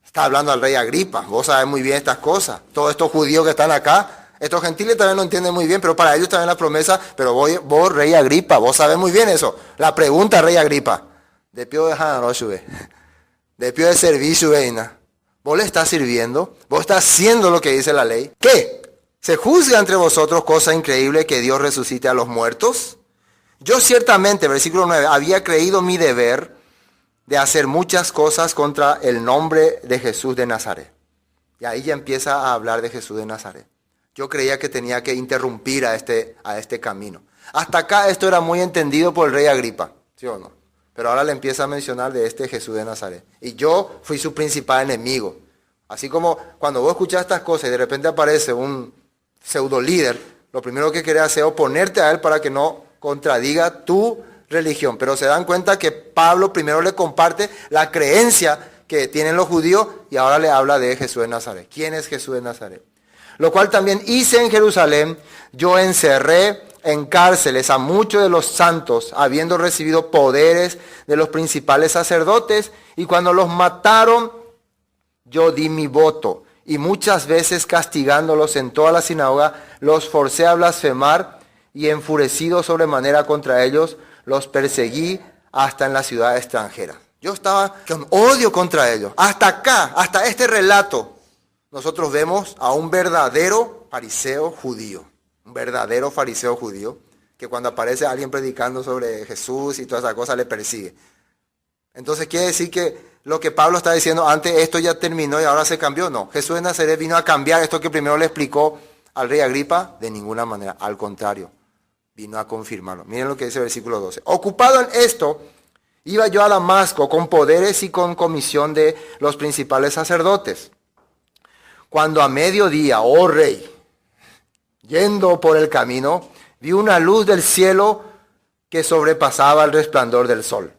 Está hablando al rey Agripa. Vos sabés muy bien estas cosas. Todos estos judíos que están acá, estos gentiles también lo entienden muy bien, pero para ellos también la promesa, pero vos rey Agripa, vos sabés muy bien eso. La pregunta, rey Agripa, de pio de Hanaroshuve, de pio de servicio, veina. ¿Vos le estás sirviendo? ¿Vos estás haciendo lo que dice la ley? ¿Qué? ¿Se juzga entre vosotros cosa increíble que Dios resucite a los muertos? Yo ciertamente, versículo 9, había creído mi deber de hacer muchas cosas contra el nombre de Jesús de Nazaret. Y ahí ya empieza a hablar de Jesús de Nazaret. Yo creía que tenía que interrumpir a este camino. Hasta acá esto era muy entendido por el rey Agripa, ¿sí o no? Pero ahora le empieza a mencionar de este Jesús de Nazaret. Y yo fui su principal enemigo. Así como cuando vos escuchás estas cosas y de repente aparece un pseudo líder, lo primero que querés hacer es oponerte a él para que no contradiga tu religión. Pero se dan cuenta que Pablo primero le comparte la creencia que tienen los judíos y ahora le habla de Jesús de Nazaret. ¿Quién es Jesús de Nazaret? Lo cual también hice en Jerusalén. Yo encerré en cárceles a muchos de los santos, habiendo recibido poderes de los principales sacerdotes, y cuando los mataron, yo di mi voto, y muchas veces castigándolos en toda la sinagoga, los forcé a blasfemar, y enfurecido sobremanera contra ellos, los perseguí hasta en la ciudad extranjera. Yo estaba con odio contra ellos. Hasta acá, hasta este relato, nosotros vemos a un verdadero fariseo judío. Un verdadero fariseo judío, que cuando aparece alguien predicando sobre Jesús y toda esa cosa le persigue. Entonces quiere decir que lo que Pablo está diciendo antes, esto ya terminó y ahora se cambió. No, Jesús de Nazaret vino a cambiar esto que primero le explicó al rey Agripa, de ninguna manera, al contrario, vino a confirmarlo. Miren lo que dice el versículo 12. Ocupado en esto, iba yo a Damasco con poderes y con comisión de los principales sacerdotes. Cuando a mediodía, oh rey, yendo por el camino, vi una luz del cielo que sobrepasaba el resplandor del sol,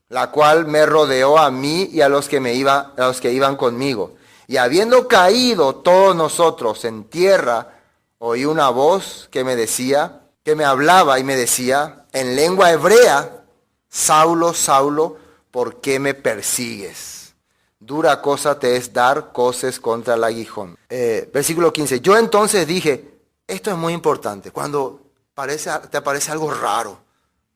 la cual me rodeó a mí y a los que iban conmigo. Y habiendo caído todos nosotros en tierra, oí una voz que me hablaba y me decía, en lengua hebrea, Saulo, Saulo, ¿por qué me persigues? Dura cosa te es dar coces contra el aguijón. Versículo 15. Yo entonces dije, esto es muy importante. Cuando te aparece algo raro,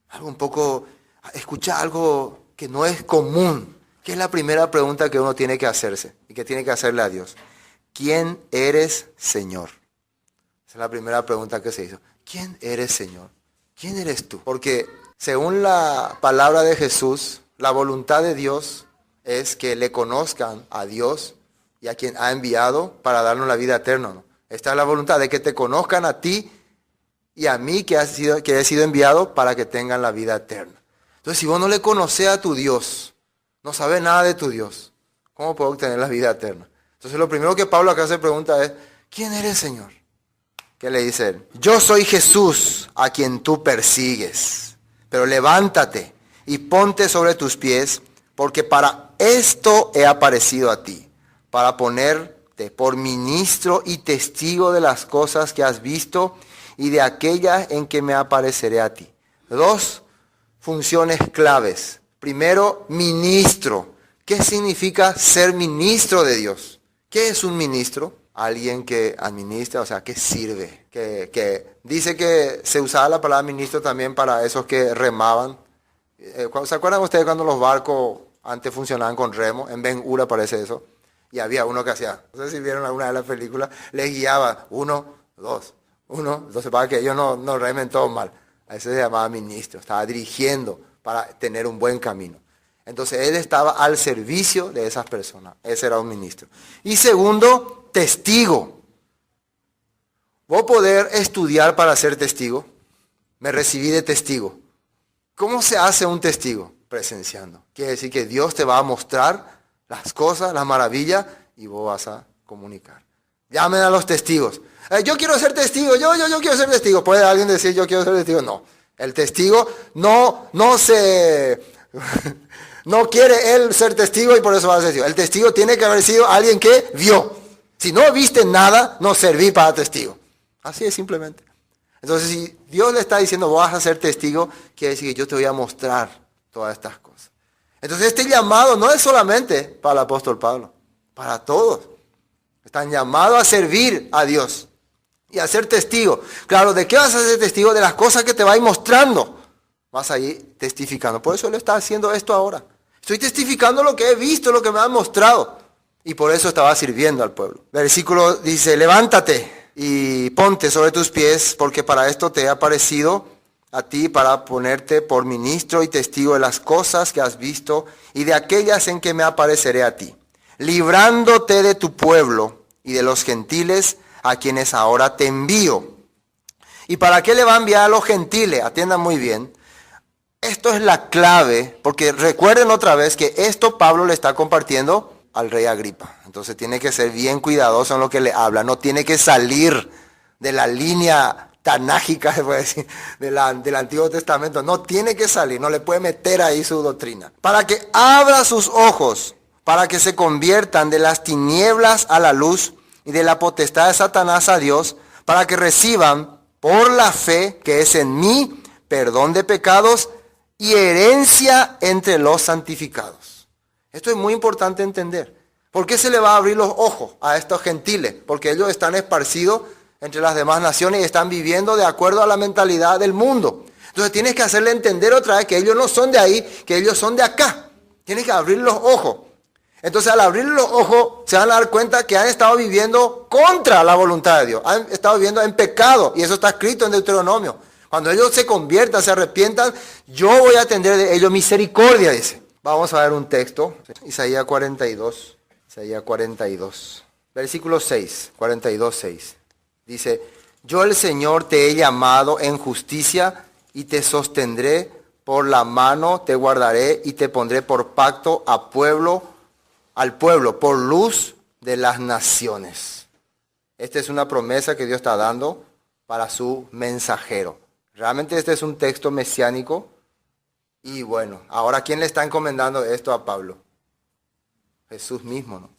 algo un poco, escucha algo que no es común, que es la primera pregunta que uno tiene que hacerse y que tiene que hacerle a Dios. ¿Quién eres, Señor? Esa es la primera pregunta que se hizo. ¿Quién eres, Señor? ¿Quién eres tú? Porque según la palabra de Jesús, la voluntad de Dios es que le conozcan a Dios y a quien ha enviado para darnos la vida eterna, ¿no? Esta es la voluntad, de que te conozcan a ti y a mí que he sido enviado para que tengan la vida eterna. Entonces, si vos no le conocés a tu Dios, no sabes nada de tu Dios, ¿cómo puedo obtener la vida eterna? Entonces, lo primero que Pablo acá se pregunta es, ¿quién eres, Señor? ¿Qué le dice él? Yo soy Jesús a quien tú persigues, pero levántate y ponte sobre tus pies, porque para esto he aparecido a ti, para ponerte por ministro y testigo de las cosas que has visto y de aquellas en que me apareceré a ti. Dos funciones claves. Primero, ministro. ¿Qué significa ser ministro de Dios? ¿Qué es un ministro? Alguien que administra, o sea, que sirve. Que dice que se usaba la palabra ministro también para esos que remaban. ¿Se acuerdan ustedes cuando los barcos antes funcionaban con remo? En Ben Hur aparece eso. Y había uno que hacía, no sé si vieron alguna de las películas, les guiaba 1, 2, 1, 2, para que ellos no remen todo mal. A ese se llamaba ministro, estaba dirigiendo para tener un buen camino. Entonces él estaba al servicio de esas personas, ese era un ministro. Y segundo, testigo. ¿Voy a poder estudiar para ser testigo? Me recibí de testigo. ¿Cómo se hace un testigo? Presenciando. Quiere decir que Dios te va a mostrar las cosas, las maravillas, y vos vas a comunicar. Llamen a los testigos. Yo quiero ser testigo, yo quiero ser testigo. ¿Puede alguien decir yo quiero ser testigo? No. El testigo no quiere él ser testigo y por eso va a ser testigo. El testigo tiene que haber sido alguien que vio. Si no viste nada, no serví para testigo. Así es simplemente. Entonces, si Dios le está diciendo, vas a ser testigo, quiere decir que yo te voy a mostrar todas estas cosas. Entonces, este llamado no es solamente para el apóstol Pablo, para todos. Están llamados a servir a Dios y a ser testigo. Claro, ¿de qué vas a ser testigo? De las cosas que te va a ir mostrando. Vas a ir testificando. Por eso Él está haciendo esto ahora. Estoy testificando lo que he visto, lo que me han mostrado. Y por eso estaba sirviendo al pueblo. Versículo dice, levántate y ponte sobre tus pies, porque para esto te he aparecido a ti, para ponerte por ministro y testigo de las cosas que has visto y de aquellas en que me apareceré a ti, librándote de tu pueblo y de los gentiles a quienes ahora te envío. ¿Y para qué le va a enviar a los gentiles? Atiendan muy bien. Esto es la clave, porque recuerden otra vez que esto Pablo le está compartiendo al rey Agripa. Entonces tiene que ser bien cuidadoso en lo que le habla. No tiene que salir de la línea tanágica, se puede decir, del Antiguo Testamento. No tiene que salir, no le puede meter ahí su doctrina. Para que abra sus ojos, para que se conviertan de las tinieblas a la luz y de la potestad de Satanás a Dios, para que reciban por la fe que es en mí perdón de pecados y herencia entre los santificados. Esto es muy importante entender. ¿Por qué se le va a abrir los ojos a estos gentiles? Porque ellos están esparcidos entre las demás naciones y están viviendo de acuerdo a la mentalidad del mundo. Entonces tienes que hacerle entender otra vez que ellos no son de ahí, que ellos son de acá. Tienes que abrir los ojos. Entonces al abrir los ojos se van a dar cuenta que han estado viviendo contra la voluntad de Dios. Han estado viviendo en pecado y eso está escrito en Deuteronomio. Cuando ellos se conviertan, se arrepientan, yo voy a tener de ellos misericordia, dice. Vamos a ver un texto, Isaías 42, versículo 6, 42, 6. Dice, yo el Señor te he llamado en justicia y te sostendré por la mano, te guardaré y te pondré por pacto al pueblo, por luz de las naciones. Esta es una promesa que Dios está dando para su mensajero. Realmente este es un texto mesiánico. Y bueno, ahora ¿quién le está encomendando esto a Pablo? Jesús mismo, ¿no?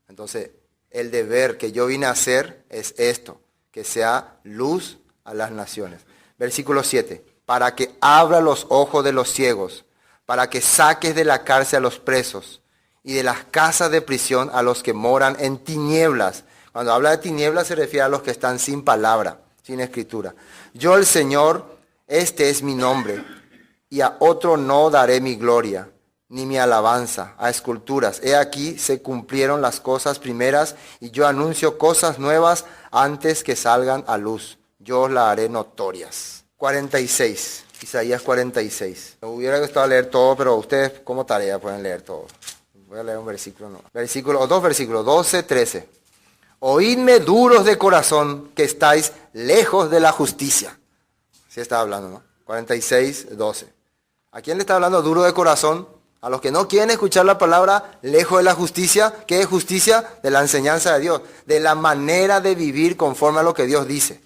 Entonces, el deber que yo vine a hacer es esto, que sea luz a las naciones. Versículo 7, para que abra los ojos de los ciegos, para que saques de la cárcel a los presos y de las casas de prisión a los que moran en tinieblas. Cuando habla de tinieblas se refiere a los que están sin palabra, sin escritura. Yo el Señor, este es mi nombre, y a otro no daré mi gloria, ni mi alabanza a esculturas. He aquí se cumplieron las cosas primeras, y yo anuncio cosas nuevas antes que salgan a luz. Yo las haré notorias. 46, Isaías 46. Me hubiera gustado leer todo, pero ustedes como tarea pueden leer todo. Voy a leer un versículo, no. Dos versículos, 12, 13. Oídme duros de corazón, que estáis lejos de la justicia. Así está hablando, ¿no? 46, 12. ¿A quién le está hablando duro de corazón? A los que no quieren escuchar la palabra, lejos de la justicia. ¿Qué es justicia? De la enseñanza de Dios, de la manera de vivir conforme a lo que Dios dice.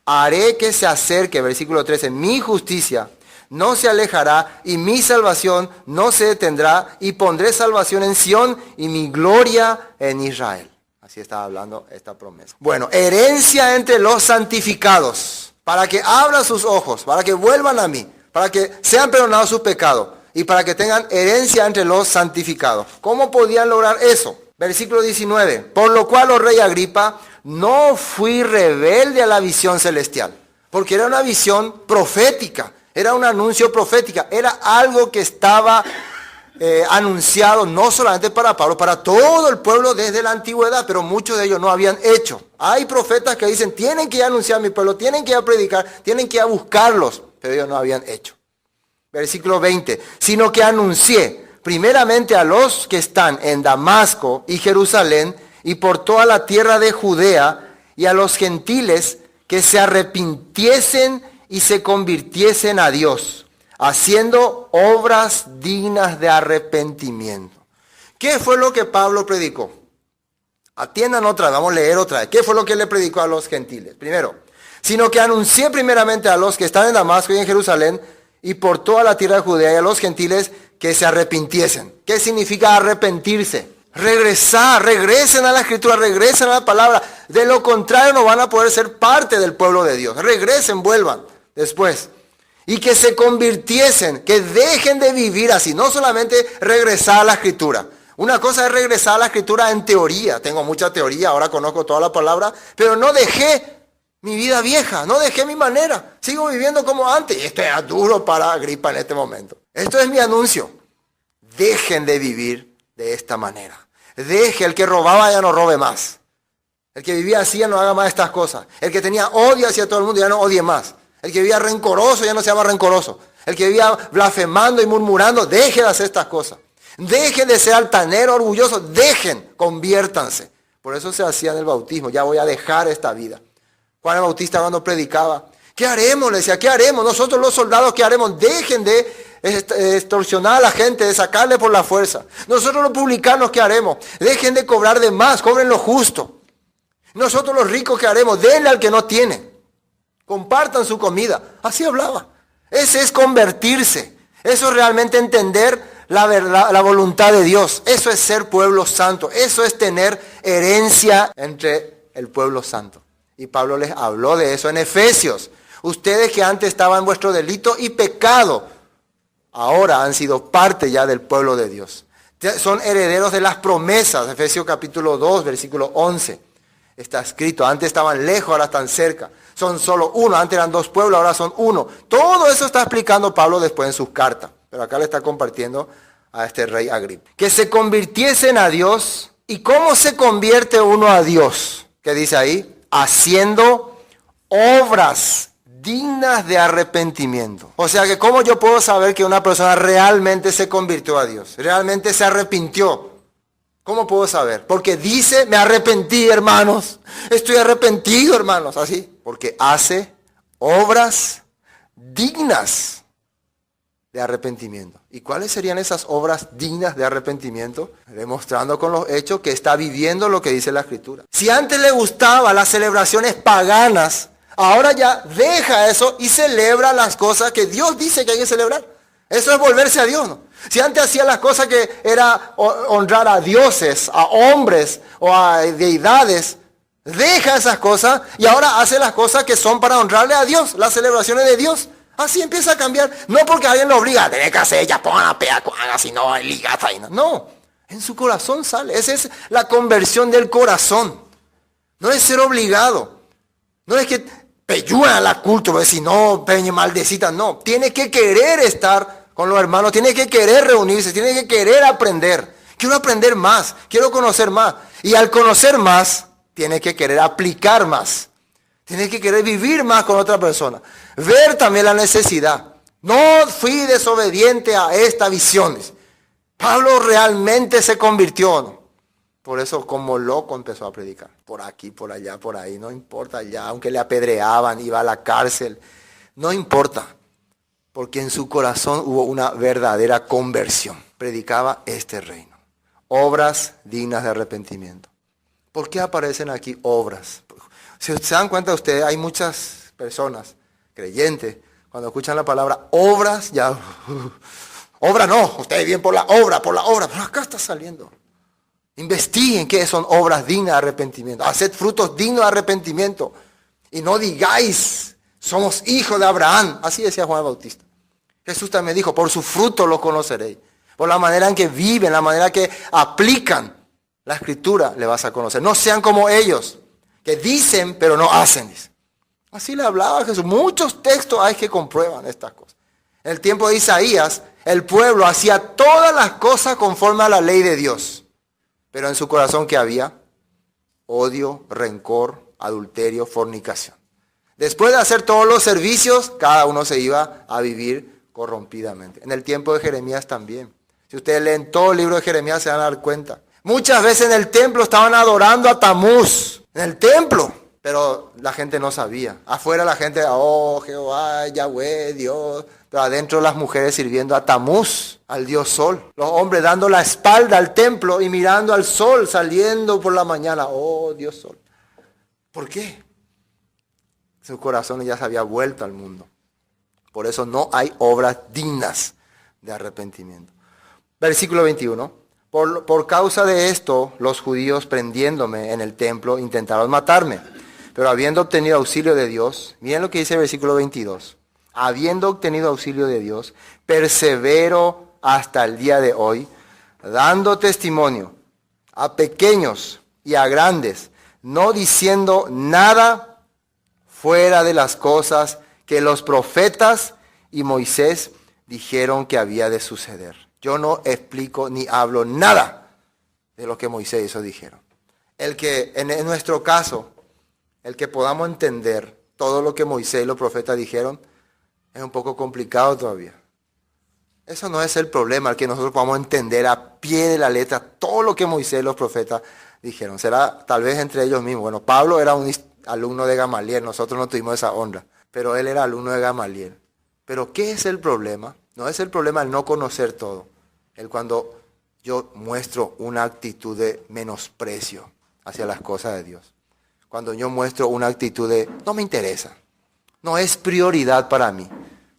Haré que se acerque, versículo 13, mi justicia no se alejará y mi salvación no se detendrá, y pondré salvación en Sión y mi gloria en Israel. Así estaba hablando esta promesa. Bueno, herencia entre los santificados, para que abran sus ojos, para que vuelvan a mí, para que sean perdonados sus pecados y para que tengan herencia entre los santificados. ¿Cómo podían lograr eso? Versículo 19. Por lo cual, oh rey Agripa, no fui rebelde a la visión celestial, porque era una visión profética, era un anuncio profético, era algo que estaba anunciado no solamente para Pablo, para todo el pueblo desde la antigüedad, pero muchos de ellos no habían hecho. Hay profetas que dicen, tienen que anunciar a mi pueblo, tienen que ir a predicar, tienen que ir a buscarlos, pero ellos no habían hecho. Versículo 20, sino que anuncié primeramente a los que están en Damasco y Jerusalén y por toda la tierra de Judea, y a los gentiles que se arrepintiesen y se convirtiesen a Dios, haciendo obras dignas de arrepentimiento. ¿Qué fue lo que Pablo predicó? Atiendan otra vez, vamos a leer otra vez. ¿Qué fue lo que le predicó a los gentiles? Primero, sino que anuncié primeramente a los que están en Damasco y en Jerusalén y por toda la tierra de Judea, y a los gentiles que se arrepintiesen. ¿Qué significa arrepentirse? Regresen a la Escritura, regresen a la palabra. De lo contrario no van a poder ser parte del pueblo de Dios. Regresen, vuelvan después. Y que se convirtiesen, que dejen de vivir así. No solamente regresar a la Escritura. Una cosa es regresar a la Escritura en teoría. Tengo mucha teoría, ahora conozco toda la palabra. Pero no dejé mi vida vieja, no dejé mi manera. Sigo viviendo como antes. Y esto era duro para Agripa en este momento. Esto es mi anuncio. Dejen de vivir de esta manera. Deje, el que robaba ya no robe más. El que vivía así ya no haga más estas cosas. El que tenía odio hacia todo el mundo ya no odie más. El que vivía rencoroso ya no se llama rencoroso. El que vivía blasfemando y murmurando, deje de hacer estas cosas. Dejen de ser altanero, orgulloso. Dejen, conviértanse. Por eso se hacía en el bautismo. Ya voy a dejar esta vida. Juan el Bautista cuando predicaba, ¿qué haremos? Le decía, ¿qué haremos? Nosotros los soldados, ¿qué haremos? Dejen de extorsionar a la gente, de sacarle por la fuerza. Nosotros los publicanos, ¿qué haremos? Dejen de cobrar de más, cobren lo justo. Nosotros los ricos, ¿qué haremos? Denle al que no tiene. Compartan su comida. Así hablaba. Ese es convertirse. Eso es realmente entender la verdad, la voluntad de Dios. Eso es ser pueblo santo. Eso es tener herencia entre el pueblo santo. Y Pablo les habló de eso en Efesios. Ustedes que antes estaban en vuestro delito y pecado, ahora han sido parte ya del pueblo de Dios. Son herederos de las promesas. Efesios capítulo 2, versículo 11. Está escrito, antes estaban lejos, ahora están cerca. Son solo uno, antes eran dos pueblos, ahora son uno. Todo eso está explicando Pablo después en sus cartas. Pero acá le está compartiendo a este rey Agripa. Que se convirtiesen a Dios. ¿Y cómo se convierte uno a Dios? ¿Qué dice ahí? Haciendo obras dignas de arrepentimiento. O sea que ¿cómo yo puedo saber que una persona realmente se convirtió a Dios? Realmente se arrepintió. ¿Cómo puedo saber? Porque dice, me arrepentí, hermanos. Estoy arrepentido, hermanos. Así. Porque hace obras dignas de arrepentimiento. ¿Y cuáles serían esas obras dignas de arrepentimiento? Demostrando con los hechos que está viviendo lo que dice la Escritura. Si antes le gustaban las celebraciones paganas, ahora ya deja eso y celebra las cosas que Dios dice que hay que celebrar. Eso es volverse a Dios, ¿no? Si antes hacía las cosas que era honrar a dioses, a hombres o a deidades, deja esas cosas y ahora hace las cosas que son para honrarle a Dios, las celebraciones de Dios. Así empieza a cambiar. No porque alguien lo obliga, tenés que hacer, ya pongan la pea, si no, hay ligata y no. No, en su corazón sale. Esa es la conversión del corazón. No es ser obligado. No es que peyúan la culto, porque si no, peñe maldecita. No, tiene que querer estar con los hermanos, tiene que querer reunirse, tiene que querer aprender. Quiero aprender más, quiero conocer más. Y al conocer más, tiene que querer aplicar más. Tiene que querer vivir más con otra persona. Ver también la necesidad. No fui desobediente a esta visión. Pablo realmente se convirtió, ¿no? Por eso como loco empezó a predicar. Por aquí, por allá, por ahí. No importa ya, aunque le apedreaban, iba a la cárcel. No importa. Porque en su corazón hubo una verdadera conversión. Predicaba este reino. Obras dignas de arrepentimiento. ¿Por qué aparecen aquí obras? Si se dan cuenta ustedes, hay muchas personas, creyentes, cuando escuchan la palabra obras, ya, obra no, ustedes vienen por la obra, pero acá está saliendo. Investiguen qué son obras dignas de arrepentimiento, haced frutos dignos de arrepentimiento, y no digáis, somos hijos de Abraham, así decía Juan el Bautista. Jesús también dijo, por su fruto los conoceréis, por la manera en que viven, la manera que aplican la Escritura, le vas a conocer. No sean como ellos, que dicen pero no hacen. Así le hablaba Jesús. Muchos textos hay que comprueban estas cosas. En el tiempo de Isaías, el pueblo hacía todas las cosas conforme a la ley de Dios. Pero en su corazón, ¿qué había? Odio, rencor, adulterio, fornicación. Después de hacer todos los servicios, cada uno se iba a vivir corrompidamente. En el tiempo de Jeremías también. Si ustedes leen todo el libro de Jeremías se van a dar cuenta. Muchas veces en el templo estaban adorando a Tamuz. En el templo, pero la gente no sabía. Afuera la gente, oh Jehová, Yahweh, Dios. Pero adentro las mujeres sirviendo a Tamuz, al dios sol. Los hombres dando la espalda al templo y mirando al sol saliendo por la mañana. Oh Dios sol. ¿Por qué? Su corazón ya se había vuelto al mundo. Por eso no hay obras dignas de arrepentimiento. Versículo 21. Por causa de esto, los judíos prendiéndome en el templo intentaron matarme. Pero habiendo obtenido auxilio de Dios, miren lo que dice el versículo 22. Habiendo obtenido auxilio de Dios, persevero hasta el día de hoy, dando testimonio a pequeños y a grandes, no diciendo nada fuera de las cosas que los profetas y Moisés dijeron que había de suceder. Yo no explico ni hablo nada de lo que Moisés y eso dijeron. El que, en nuestro caso, el que podamos entender todo lo que Moisés y los profetas dijeron, es un poco complicado todavía. Eso no es el problema, el que nosotros podamos entender a pie de la letra todo lo que Moisés y los profetas dijeron. Será tal vez entre ellos mismos. Bueno, Pablo era un alumno de Gamaliel, nosotros no tuvimos esa honra, pero él era alumno de Gamaliel. Pero ¿qué es el problema? No es el problema el no conocer todo. El cuando yo muestro una actitud de menosprecio hacia las cosas de Dios. Cuando yo muestro una actitud de no me interesa. No es prioridad para mí.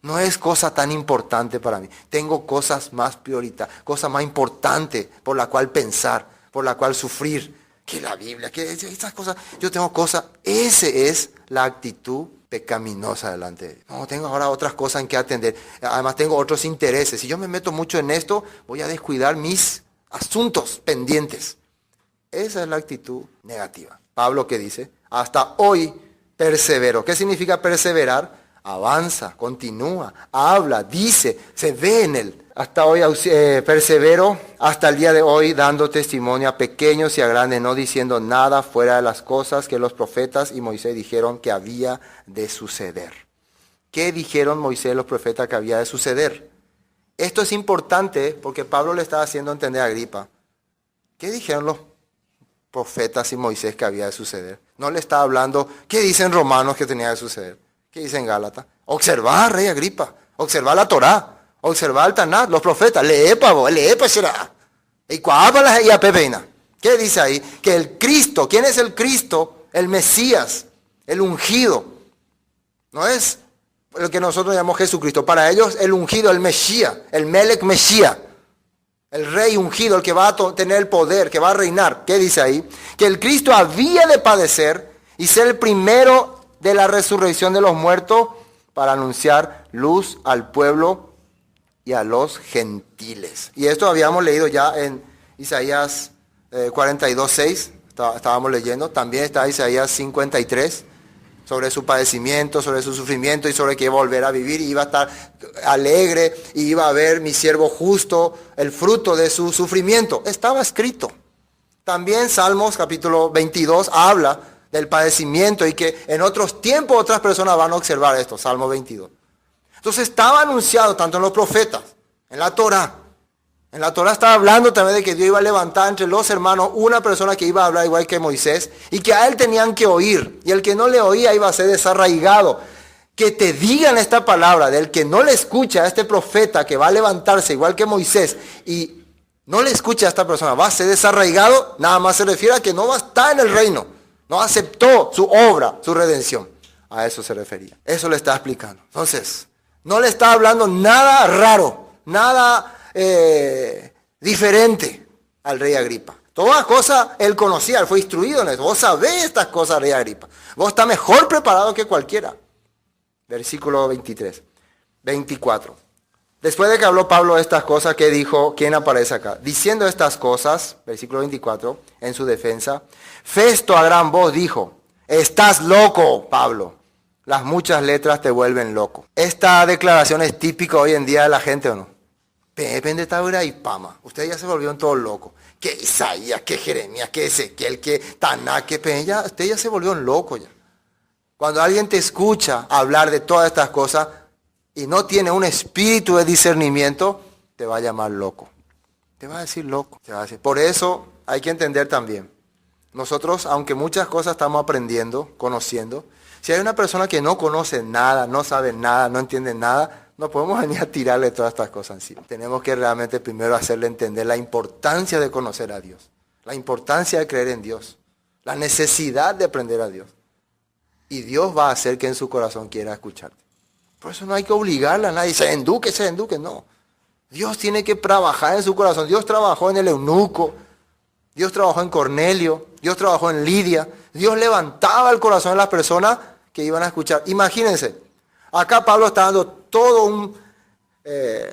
No es cosa tan importante para mí. Tengo cosas más prioritarias, cosas más importantes por la cual pensar, por la cual sufrir, que la Biblia, que estas cosas. Yo tengo cosas. Esa es la actitud pecaminosa delante de Dios. No, tengo ahora otras cosas en que atender. Además tengo otros intereses. Si yo me meto mucho en esto, voy a descuidar mis asuntos pendientes. Esa es la actitud negativa. Pablo, ¿qué dice? Hasta hoy persevero. ¿Qué significa perseverar? Avanza, continúa, habla, dice, se ve en él. Hasta hoy persevero, hasta el día de hoy, dando testimonio a pequeños y a grandes, no diciendo nada fuera de las cosas que los profetas y Moisés dijeron que había de suceder. ¿Qué dijeron Moisés y los profetas que había de suceder? Esto es importante porque Pablo le estaba haciendo entender a Agripa. ¿Qué dijeron los profetas y Moisés que había de suceder? No le estaba hablando, ¿qué dicen Romanos que tenía de suceder? ¿Qué dicen Gálatas? Observar, rey Agripa, observar la Torá, observar el Tanat, los profetas, lee será. Y cuábala y a pepeina. ¿Qué dice ahí? Que el Cristo, ¿quién es el Cristo? El Mesías, el ungido. No es el que nosotros llamamos Jesucristo. Para ellos el ungido, el Mesías, el Melech Mesías. El rey ungido, el que va a tener el poder, que va a reinar. ¿Qué dice ahí? Que el Cristo había de padecer y ser el primero de la resurrección de los muertos para anunciar luz al pueblo y a los gentiles. Y esto habíamos leído ya en Isaías 42:6, estábamos leyendo. También está Isaías 53, sobre su padecimiento, sobre su sufrimiento y sobre que iba a volver a vivir y iba a estar alegre y iba a ver mi siervo justo, el fruto de su sufrimiento. Estaba escrito. También Salmos capítulo 22 habla del padecimiento y que en otros tiempos otras personas van a observar esto, Salmo 22. Entonces estaba anunciado tanto en los profetas, en la Torá. En la Torá estaba hablando también de que Dios iba a levantar entre los hermanos una persona que iba a hablar igual que Moisés y que a él tenían que oír. Y el que no le oía iba a ser desarraigado. Que te digan esta palabra del que no le escucha a este profeta que va a levantarse igual que Moisés y no le escucha a esta persona, va a ser desarraigado, nada más se refiere a que no va a estar en el reino. No aceptó su obra, su redención. A eso se refería. Eso le está explicando. Entonces, no le está hablando nada raro, nada diferente al rey Agripa. Todas las cosas él conocía, él fue instruido en eso. Vos sabés estas cosas, rey Agripa. Vos estás mejor preparado que cualquiera. Versículo 24. Después de que habló Pablo estas cosas, ¿qué dijo? ¿Quién aparece acá? Diciendo estas cosas, versículo 24, en su defensa, Festo a gran voz dijo, estás loco, Pablo. Las muchas letras te vuelven loco. Esta declaración es típica hoy en día de la gente, ¿o no? Depende de Taura y Pama. Ustedes ya se volvieron todos locos. Que Isaías, que Jeremías, que Ezequiel, que Taná, que Peña. Ustedes ya se volvieron locos ya. Cuando alguien te escucha hablar de todas estas cosas y no tiene un espíritu de discernimiento, te va a llamar loco. Te va a decir loco. Te va a decir. Por eso hay que entender también. Nosotros, aunque muchas cosas estamos aprendiendo, conociendo, si hay una persona que no conoce nada, no sabe nada, no entiende nada, no podemos venir a tirarle todas estas cosas encima. Tenemos que realmente primero hacerle entender la importancia de conocer a Dios, la importancia de creer en Dios, la necesidad de aprender a Dios. Y Dios va a hacer que en su corazón quiera escucharte. Por eso no hay que obligarle a nadie, se enduque, no. Dios tiene que trabajar en su corazón. Dios trabajó en el eunuco, Dios trabajó en Cornelio, Dios trabajó en Lidia. Dios levantaba el corazón de las personas que iban a escuchar. Imagínense, acá Pablo está dando todo un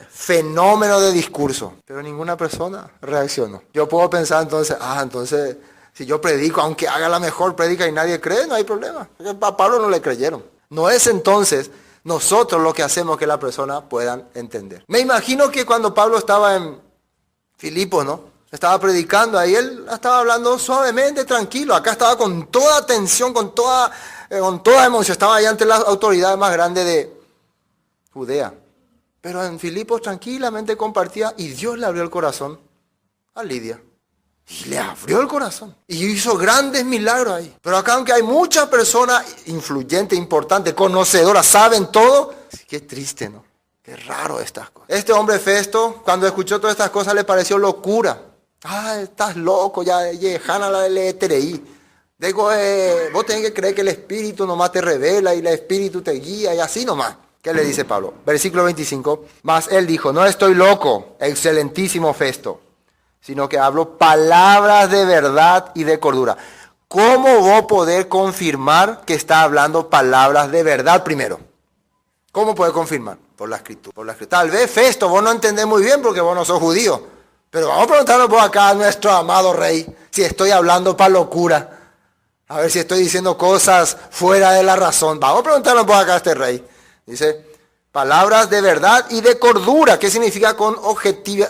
fenómeno de discurso, pero ninguna persona reaccionó. Yo puedo pensar entonces, si yo predico, aunque haga la mejor predica y nadie cree, no hay problema. A Pablo no le creyeron. No es entonces nosotros lo que hacemos que la persona puedan entender. Me imagino que cuando Pablo estaba en Filipos, ¿no? Estaba predicando, ahí él estaba hablando suavemente, tranquilo. Acá estaba con toda tensión, con toda emoción. Estaba ahí ante las autoridades más grandes de Judea. Pero en Filipos tranquilamente compartía y Dios le abrió el corazón a Lidia. Y le abrió el corazón. Y hizo grandes milagros ahí. Pero acá, aunque hay muchas personas influyentes, importantes, conocedoras, saben todo, qué triste, ¿no? Qué raro estas cosas. Este hombre Festo, cuando escuchó todas estas cosas, le pareció locura. Estás loco, ya, Jana la LTRI. Digo, vos tenés que creer que el Espíritu nomás te revela y el Espíritu te guía y así nomás. ¿Qué le dice Pablo? Versículo 25. Mas él dijo, no estoy loco, excelentísimo Festo, sino que hablo palabras de verdad y de cordura. ¿Cómo vos poder confirmar que está hablando palabras de verdad primero? ¿Cómo puede confirmar? Por la escritura. Tal vez, Festo, vos no entendés muy bien porque vos no sos judío. Pero vamos a preguntarle por acá a nuestro amado rey si estoy hablando para locura. A ver si estoy diciendo cosas fuera de la razón. Vamos a preguntarle por acá a este rey. Dice, palabras de verdad y de cordura. ¿Qué significa con objetividad?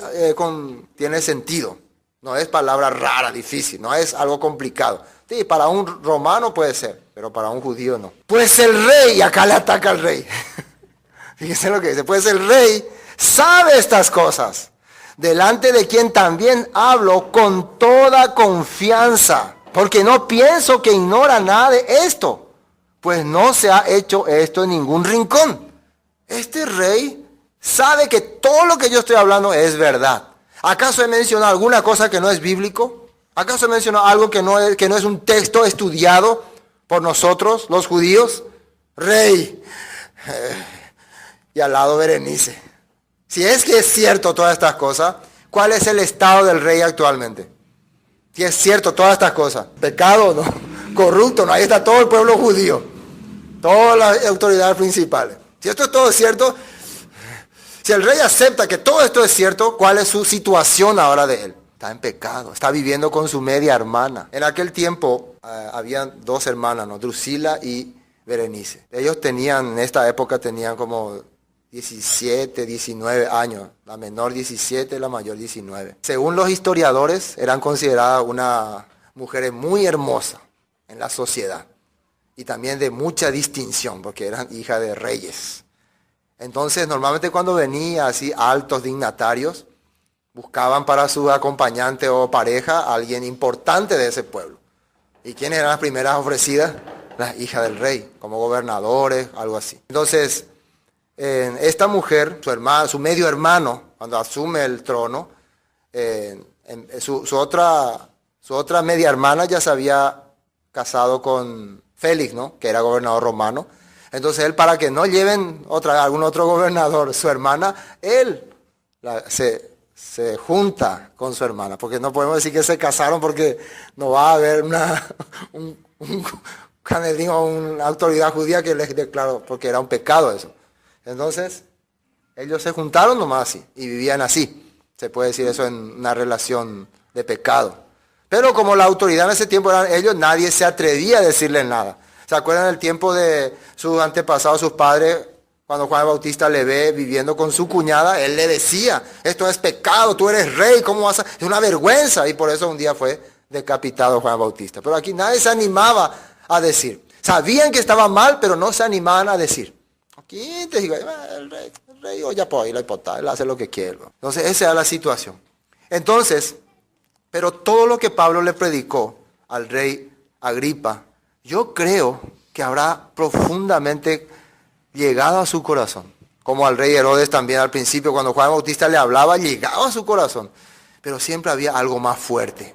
Tiene sentido. No es palabra rara, difícil. No es algo complicado. Sí, para un romano puede ser, pero para un judío no. Pues el rey, y acá le ataca al rey. Fíjense lo que dice. Pues el rey sabe estas cosas, delante de quien también hablo con toda confianza, porque no pienso que ignora nada de esto, pues no se ha hecho esto en ningún rincón. Este rey sabe que todo lo que yo estoy hablando es verdad. ¿Acaso he mencionado alguna cosa que no es bíblico? ¿Acaso he mencionado algo que no es un texto estudiado por nosotros, los judíos? Rey, y al lado Berenice. Si es que es cierto todas estas cosas, ¿cuál es el estado del rey actualmente? Si es cierto todas estas cosas, pecado, ¿no? Corrupto, ¿no? Ahí está todo el pueblo judío, todas las autoridades principales. Si esto es todo cierto, si el rey acepta que todo esto es cierto, ¿cuál es su situación ahora de él? Está en pecado, está viviendo con su media hermana. En aquel tiempo habían dos hermanas, ¿no? Drusila y Berenice. Ellos en esta época tenían como 17, 19 años. La menor 17, la mayor 19. Según los historiadores, eran consideradas una mujer muy hermosa en la sociedad. Y también de mucha distinción, porque eran hijas de reyes. Entonces, normalmente cuando venía así altos dignatarios, buscaban para su acompañante o pareja a alguien importante de ese pueblo. ¿Y quiénes eran las primeras ofrecidas? Las hijas del rey, como gobernadores, algo así. Entonces, esta mujer, su medio hermano, cuando asume el trono, su otra media hermana ya se había casado con Félix, ¿no? Que era gobernador romano. Entonces él, para que no lleven algún otro gobernador, su hermana, él se junta con su hermana. Porque no podemos decir que se casaron porque no va a haber un canedín o una autoridad judía que les declaró, porque era un pecado eso. Entonces, ellos se juntaron nomás así y vivían así. Se puede decir eso en una relación de pecado. Pero como la autoridad en ese tiempo eran ellos, nadie se atrevía a decirles nada. ¿Se acuerdan del tiempo de sus antepasados, sus padres? Cuando Juan el Bautista le ve viviendo con su cuñada, él le decía, esto es pecado, tú eres rey, ¿cómo vas a...? Es una vergüenza. Y por eso un día fue decapitado Juan el Bautista. Pero aquí nadie se animaba a decir. Sabían que estaba mal, pero no se animaban a decir. Aquí te digo, el rey oye, pues, él hace lo que quiere. Entonces, esa era la situación. Entonces, pero todo lo que Pablo le predicó al rey Agripa, yo creo que habrá profundamente llegado a su corazón. Como al rey Herodes también al principio, cuando Juan Bautista le hablaba, llegaba a su corazón. Pero siempre había algo más fuerte.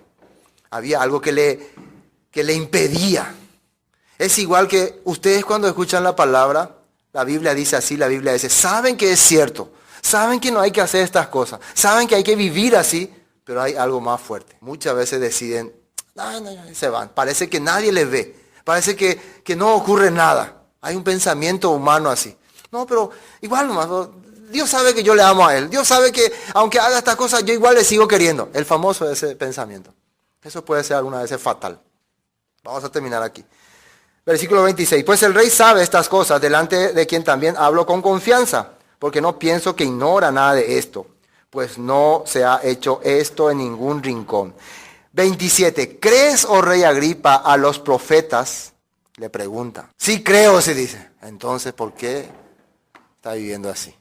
Había algo que le impedía. Es igual que ustedes cuando escuchan la palabra, la Biblia dice así, la Biblia dice, saben que es cierto. saben que no hay que hacer estas cosas, saben que hay que vivir así, pero hay algo más fuerte. Muchas veces deciden, no, se van. Parece que nadie les ve, parece que no ocurre nada. Hay un pensamiento humano así. No, pero igual nomás, Dios sabe que yo le amo a Él. Dios sabe que aunque haga estas cosas, yo igual le sigo queriendo. El famoso ese pensamiento. Eso puede ser alguna vez fatal. Vamos a terminar aquí. Versículo 26. Pues el rey sabe estas cosas, delante de quien también hablo con confianza, porque no pienso que ignora nada de esto, pues no se ha hecho esto en ningún rincón. 27. ¿Crees, oh rey Agripa, a los profetas? Le pregunta. Sí creo, se dice. Entonces, ¿por qué está viviendo así?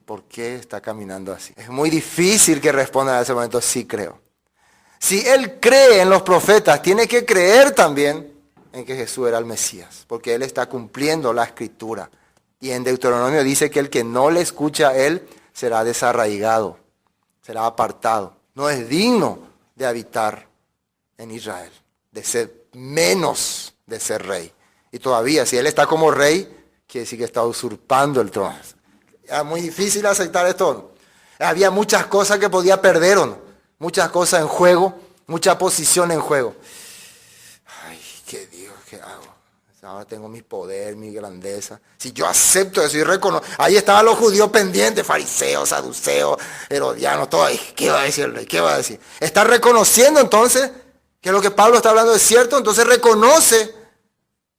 ¿Por qué está caminando así? Es muy difícil que responda en ese momento, sí creo. Si él cree en los profetas, tiene que creer también en que Jesús era el Mesías, porque él está cumpliendo la escritura. Y en Deuteronomio dice que el que no le escucha a él será desarraigado, será apartado. No es digno de habitar en Israel, de ser menos de ser rey. Y todavía, si él está como rey, quiere decir que está usurpando el trono. Era muy difícil aceptar esto. Había muchas cosas que podía perder, ¿o no? Muchas cosas en juego, mucha posición en juego. Ay, ¿qué digo? ¿Qué hago? Ahora tengo mi poder, mi grandeza. Si yo acepto eso y reconozco. Ahí estaban los judíos pendientes, fariseos, saduceos, herodianos, todo ahí. ¿Qué va a decir el rey? ¿Qué va a decir? Está reconociendo entonces que lo que Pablo está hablando es cierto. Entonces reconoce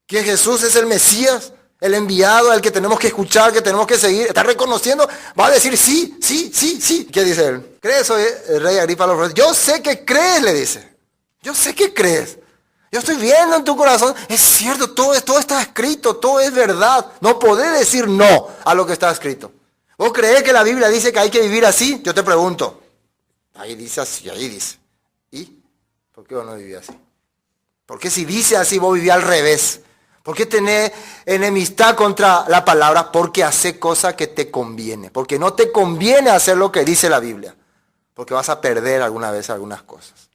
que Jesús es el Mesías, el enviado, el que tenemos que escuchar, que tenemos que seguir. Está reconociendo, va a decir sí, sí, sí, sí. ¿Qué dice él? ¿Crees, el rey Agripa? Yo sé que crees, le dice. Yo sé que crees. Yo estoy viendo en tu corazón. Es cierto, todo está escrito, todo es verdad. No podés decir no a lo que está escrito. ¿Vos creés que la Biblia dice que hay que vivir así? Yo te pregunto. Ahí dice así, ahí dice. ¿Y por qué vos no vivís así? ¿Por qué si dice así vos vivís al revés? ¿Por qué tenés enemistad contra la palabra? Porque hace cosas que te conviene. Porque no te conviene hacer lo que dice la Biblia. Porque vas a perder alguna vez algunas cosas.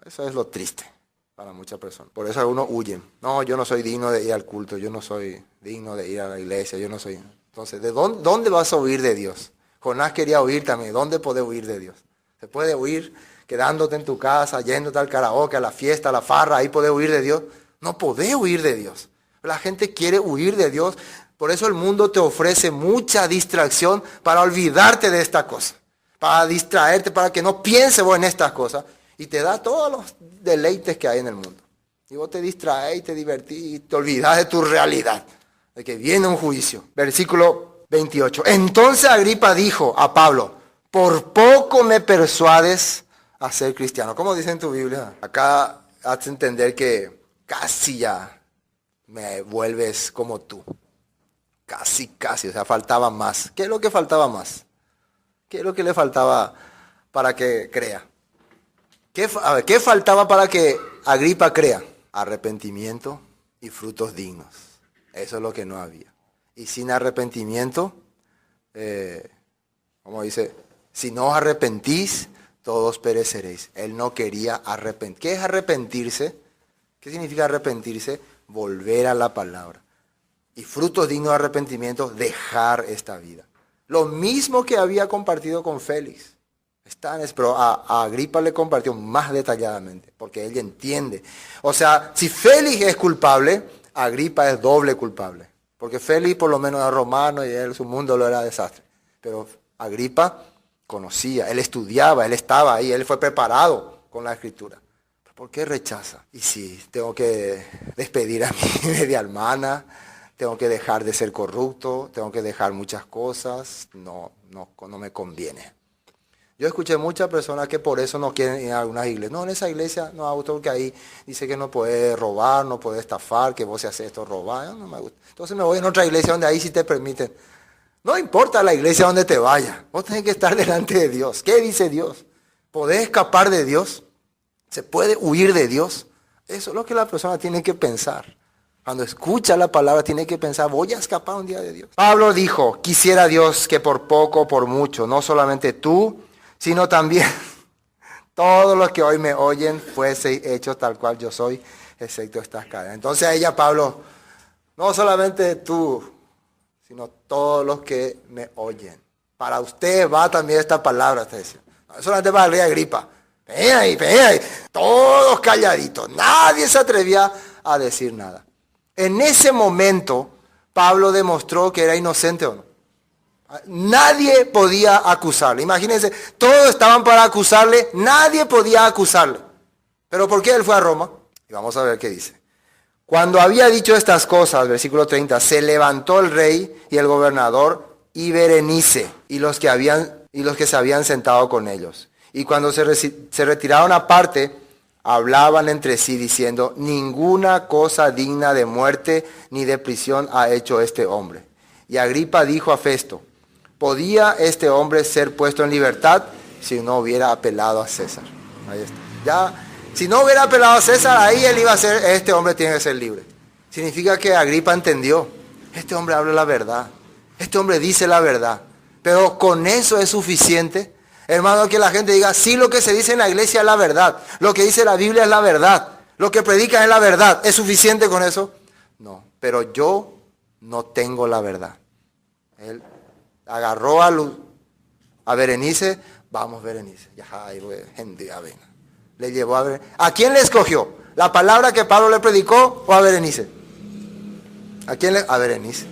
Eso es lo triste para muchas personas. Por eso algunos huyen. No, yo no soy digno de ir al culto. Yo no soy digno de ir a la iglesia. Yo no soy. Entonces, ¿de dónde vas a huir de Dios? Jonás quería huir también. ¿Dónde podés huir de Dios? Se puede huir quedándote en tu casa, yéndote al karaoke, a la fiesta, a la farra. Ahí podés huir de Dios. No podés huir de Dios. La gente quiere huir de Dios. Por eso el mundo te ofrece mucha distracción para olvidarte de esta cosa. Para distraerte, para que no pienses vos en estas cosas. Y te da todos los deleites que hay en el mundo. Y vos te distraes, te divertís y te olvidás de tu realidad. De que viene un juicio. Versículo 28. Entonces Agripa dijo a Pablo, por poco me persuades a ser cristiano. ¿Cómo dice en tu Biblia? Acá hace entender que casi ya me vuelves como tú. Casi, o sea, faltaba más. ¿Qué es lo que faltaba más? ¿Qué es lo que le faltaba para que crea? ¿Qué faltaba para que Agripa crea? Arrepentimiento y frutos dignos. Eso es lo que no había. Y sin arrepentimiento, como dice, si no os arrepentís, todos pereceréis. Él no quería arrepentir. ¿Qué es arrepentirse? ¿Qué significa arrepentirse? Volver a la palabra. Y frutos dignos de arrepentimiento, dejar esta vida. Lo mismo que había compartido con Félix. Pero a Agripa le compartió más detalladamente, porque ella entiende. O sea, si Félix es culpable, Agripa es doble culpable. Porque Félix por lo menos era romano y él, su mundo lo era desastre. Pero Agripa conocía, él estudiaba, él estaba ahí, él fue preparado con la escritura. ¿Por qué rechaza? Y si tengo que despedir a mi media hermana, tengo que dejar de ser corrupto, tengo que dejar muchas cosas, no me conviene. Yo escuché muchas personas que por eso no quieren ir a algunas iglesias. No, en esa iglesia no me gusta porque ahí dice que no puede robar, no puede estafar, que vos si haces esto robar, no me gusta. Entonces me voy en otra iglesia donde ahí sí te permiten. No importa la iglesia donde te vayas, vos tenés que estar delante de Dios. ¿Qué dice Dios? ¿Podés escapar de Dios? ¿Se puede huir de Dios? Eso es lo que la persona tiene que pensar. Cuando escucha la palabra tiene que pensar, voy a escapar un día de Dios. Pablo dijo, quisiera Dios que por poco o por mucho, no solamente tú, sino también todos los que hoy me oyen fuesen hechos tal cual yo soy, excepto estas cadenas. Entonces a ella, Pablo, no solamente tú, sino todos los que me oyen. Para usted va también esta palabra, usted decía. No es solamente para el rey Agripa. Ven ahí. Todos calladitos. Nadie se atrevía a decir nada. En ese momento, Pablo demostró que era inocente o no. Nadie podía acusarle. Imagínense, todos estaban para acusarle, nadie podía acusarle. ¿Pero por qué él fue a Roma? Y vamos a ver qué dice. Cuando había dicho estas cosas, versículo 30, se levantó el rey y el gobernador y Berenice y los que se habían sentado con ellos. Y cuando se retiraron aparte, hablaban entre sí diciendo, ninguna cosa digna de muerte ni de prisión ha hecho este hombre. Y Agripa dijo a Festo, ¿podía este hombre ser puesto en libertad si no hubiera apelado a César? Ahí está. Ya, si no hubiera apelado a César, ahí él iba a ser, este hombre tiene que ser libre. Significa que Agripa entendió, este hombre habla la verdad, este hombre dice la verdad. Pero con eso es suficiente. Hermano, que la gente diga, sí, lo que se dice en la iglesia es la verdad. Lo que dice la Biblia es la verdad. Lo que predican es la verdad. ¿Es suficiente con eso? No, pero yo no tengo la verdad. Él agarró a Berenice. Vamos, Berenice. Ya, gente, ya venga. Le llevó a Berenice. ¿A quién le escogió? ¿La palabra que Pablo le predicó o a Berenice? ¿A quién le? A Berenice.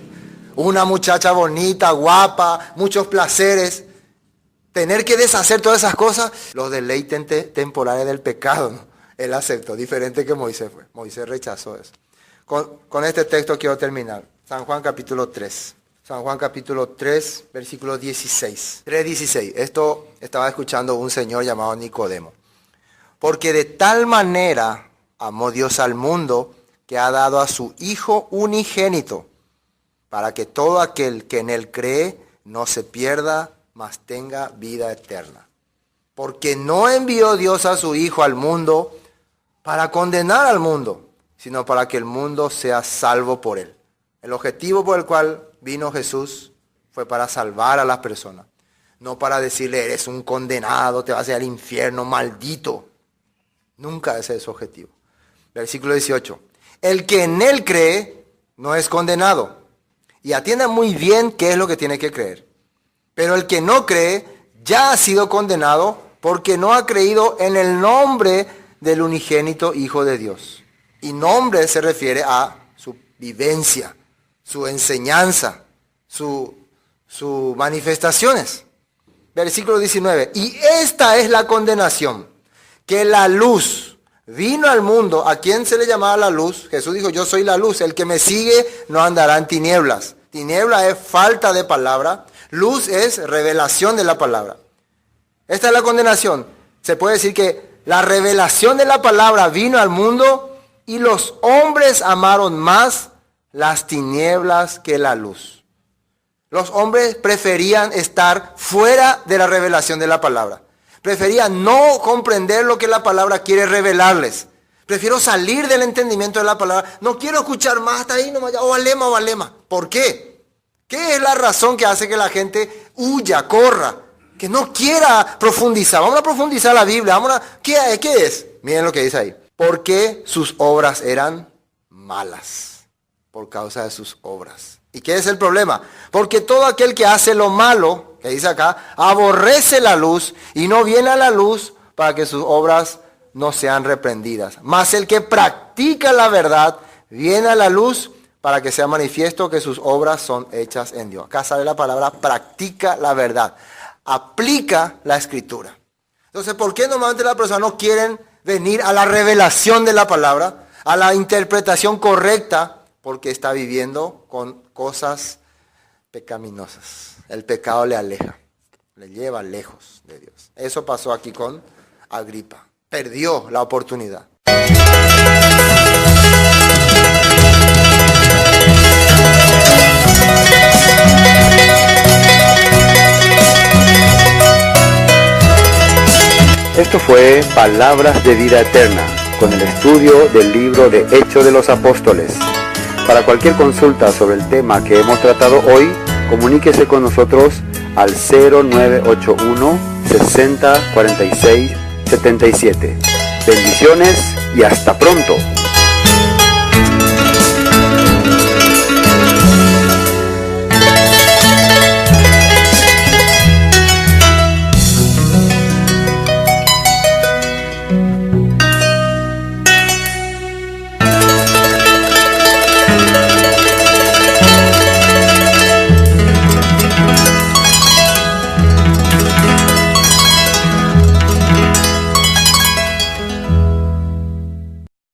Una muchacha bonita, guapa, muchos placeres. Tener que deshacer todas esas cosas, los deleites temporales del pecado, ¿no? Él aceptó, diferente que Moisés fue. Moisés rechazó eso. Con este texto quiero terminar. San Juan capítulo 3. San Juan capítulo 3, versículo 16. 3:16. Esto estaba escuchando un señor llamado Nicodemo. Porque de tal manera amó Dios al mundo que ha dado a su Hijo unigénito, para que todo aquel que en él cree no se pierda, mas tenga vida eterna. Porque no envió Dios a su Hijo al mundo para condenar al mundo, sino para que el mundo sea salvo por él. El objetivo por el cual vino Jesús fue para salvar a las personas, no para decirle, eres un condenado, te vas a ir al infierno, maldito. Nunca ese es su objetivo. Versículo 18. El que en él cree no es condenado. Y atienda muy bien qué es lo que tiene que creer. Pero el que no cree ya ha sido condenado porque no ha creído en el nombre del unigénito Hijo de Dios. Y nombre se refiere a su vivencia, su enseñanza, sus manifestaciones. Versículo 19. Y esta es la condenación, que la luz vino al mundo. ¿A quién se le llamaba la luz? Jesús dijo, yo soy la luz, el que me sigue no andará en tinieblas. Tiniebla es falta de palabra. Luz es revelación de la palabra. Esta es la condenación. Se puede decir que la revelación de la palabra vino al mundo y los hombres amaron más las tinieblas que la luz. Los hombres preferían estar fuera de la revelación de la palabra. Preferían no comprender lo que la palabra quiere revelarles. Prefiero salir del entendimiento de la palabra. No quiero escuchar más hasta ahí, nomás, o alema. ¿Por qué? ¿Qué es la razón que hace que la gente huya, corra, que no quiera profundizar? Vamos a profundizar la Biblia. ¿Qué es? Miren lo que dice ahí. Porque sus obras eran malas. Por causa de sus obras. ¿Y qué es el problema? Porque todo aquel que hace lo malo, que dice acá, aborrece la luz y no viene a la luz para que sus obras no sean reprendidas. Mas el que practica la verdad viene a la luz para que sea manifiesto que sus obras son hechas en Dios. Acá sale la palabra practica la verdad. Aplica la escritura. Entonces, ¿por qué normalmente las personas no quieren venir a la revelación de la palabra, a la interpretación correcta? Porque está viviendo con cosas pecaminosas. El pecado le aleja, le lleva lejos de Dios. Eso pasó aquí con Agripa. Perdió la oportunidad. Esto fue Palabras de Vida Eterna, con el estudio del libro de Hechos de los Apóstoles. Para cualquier consulta sobre el tema que hemos tratado hoy, comuníquese con nosotros al 0981 60 46 77. Bendiciones y hasta pronto.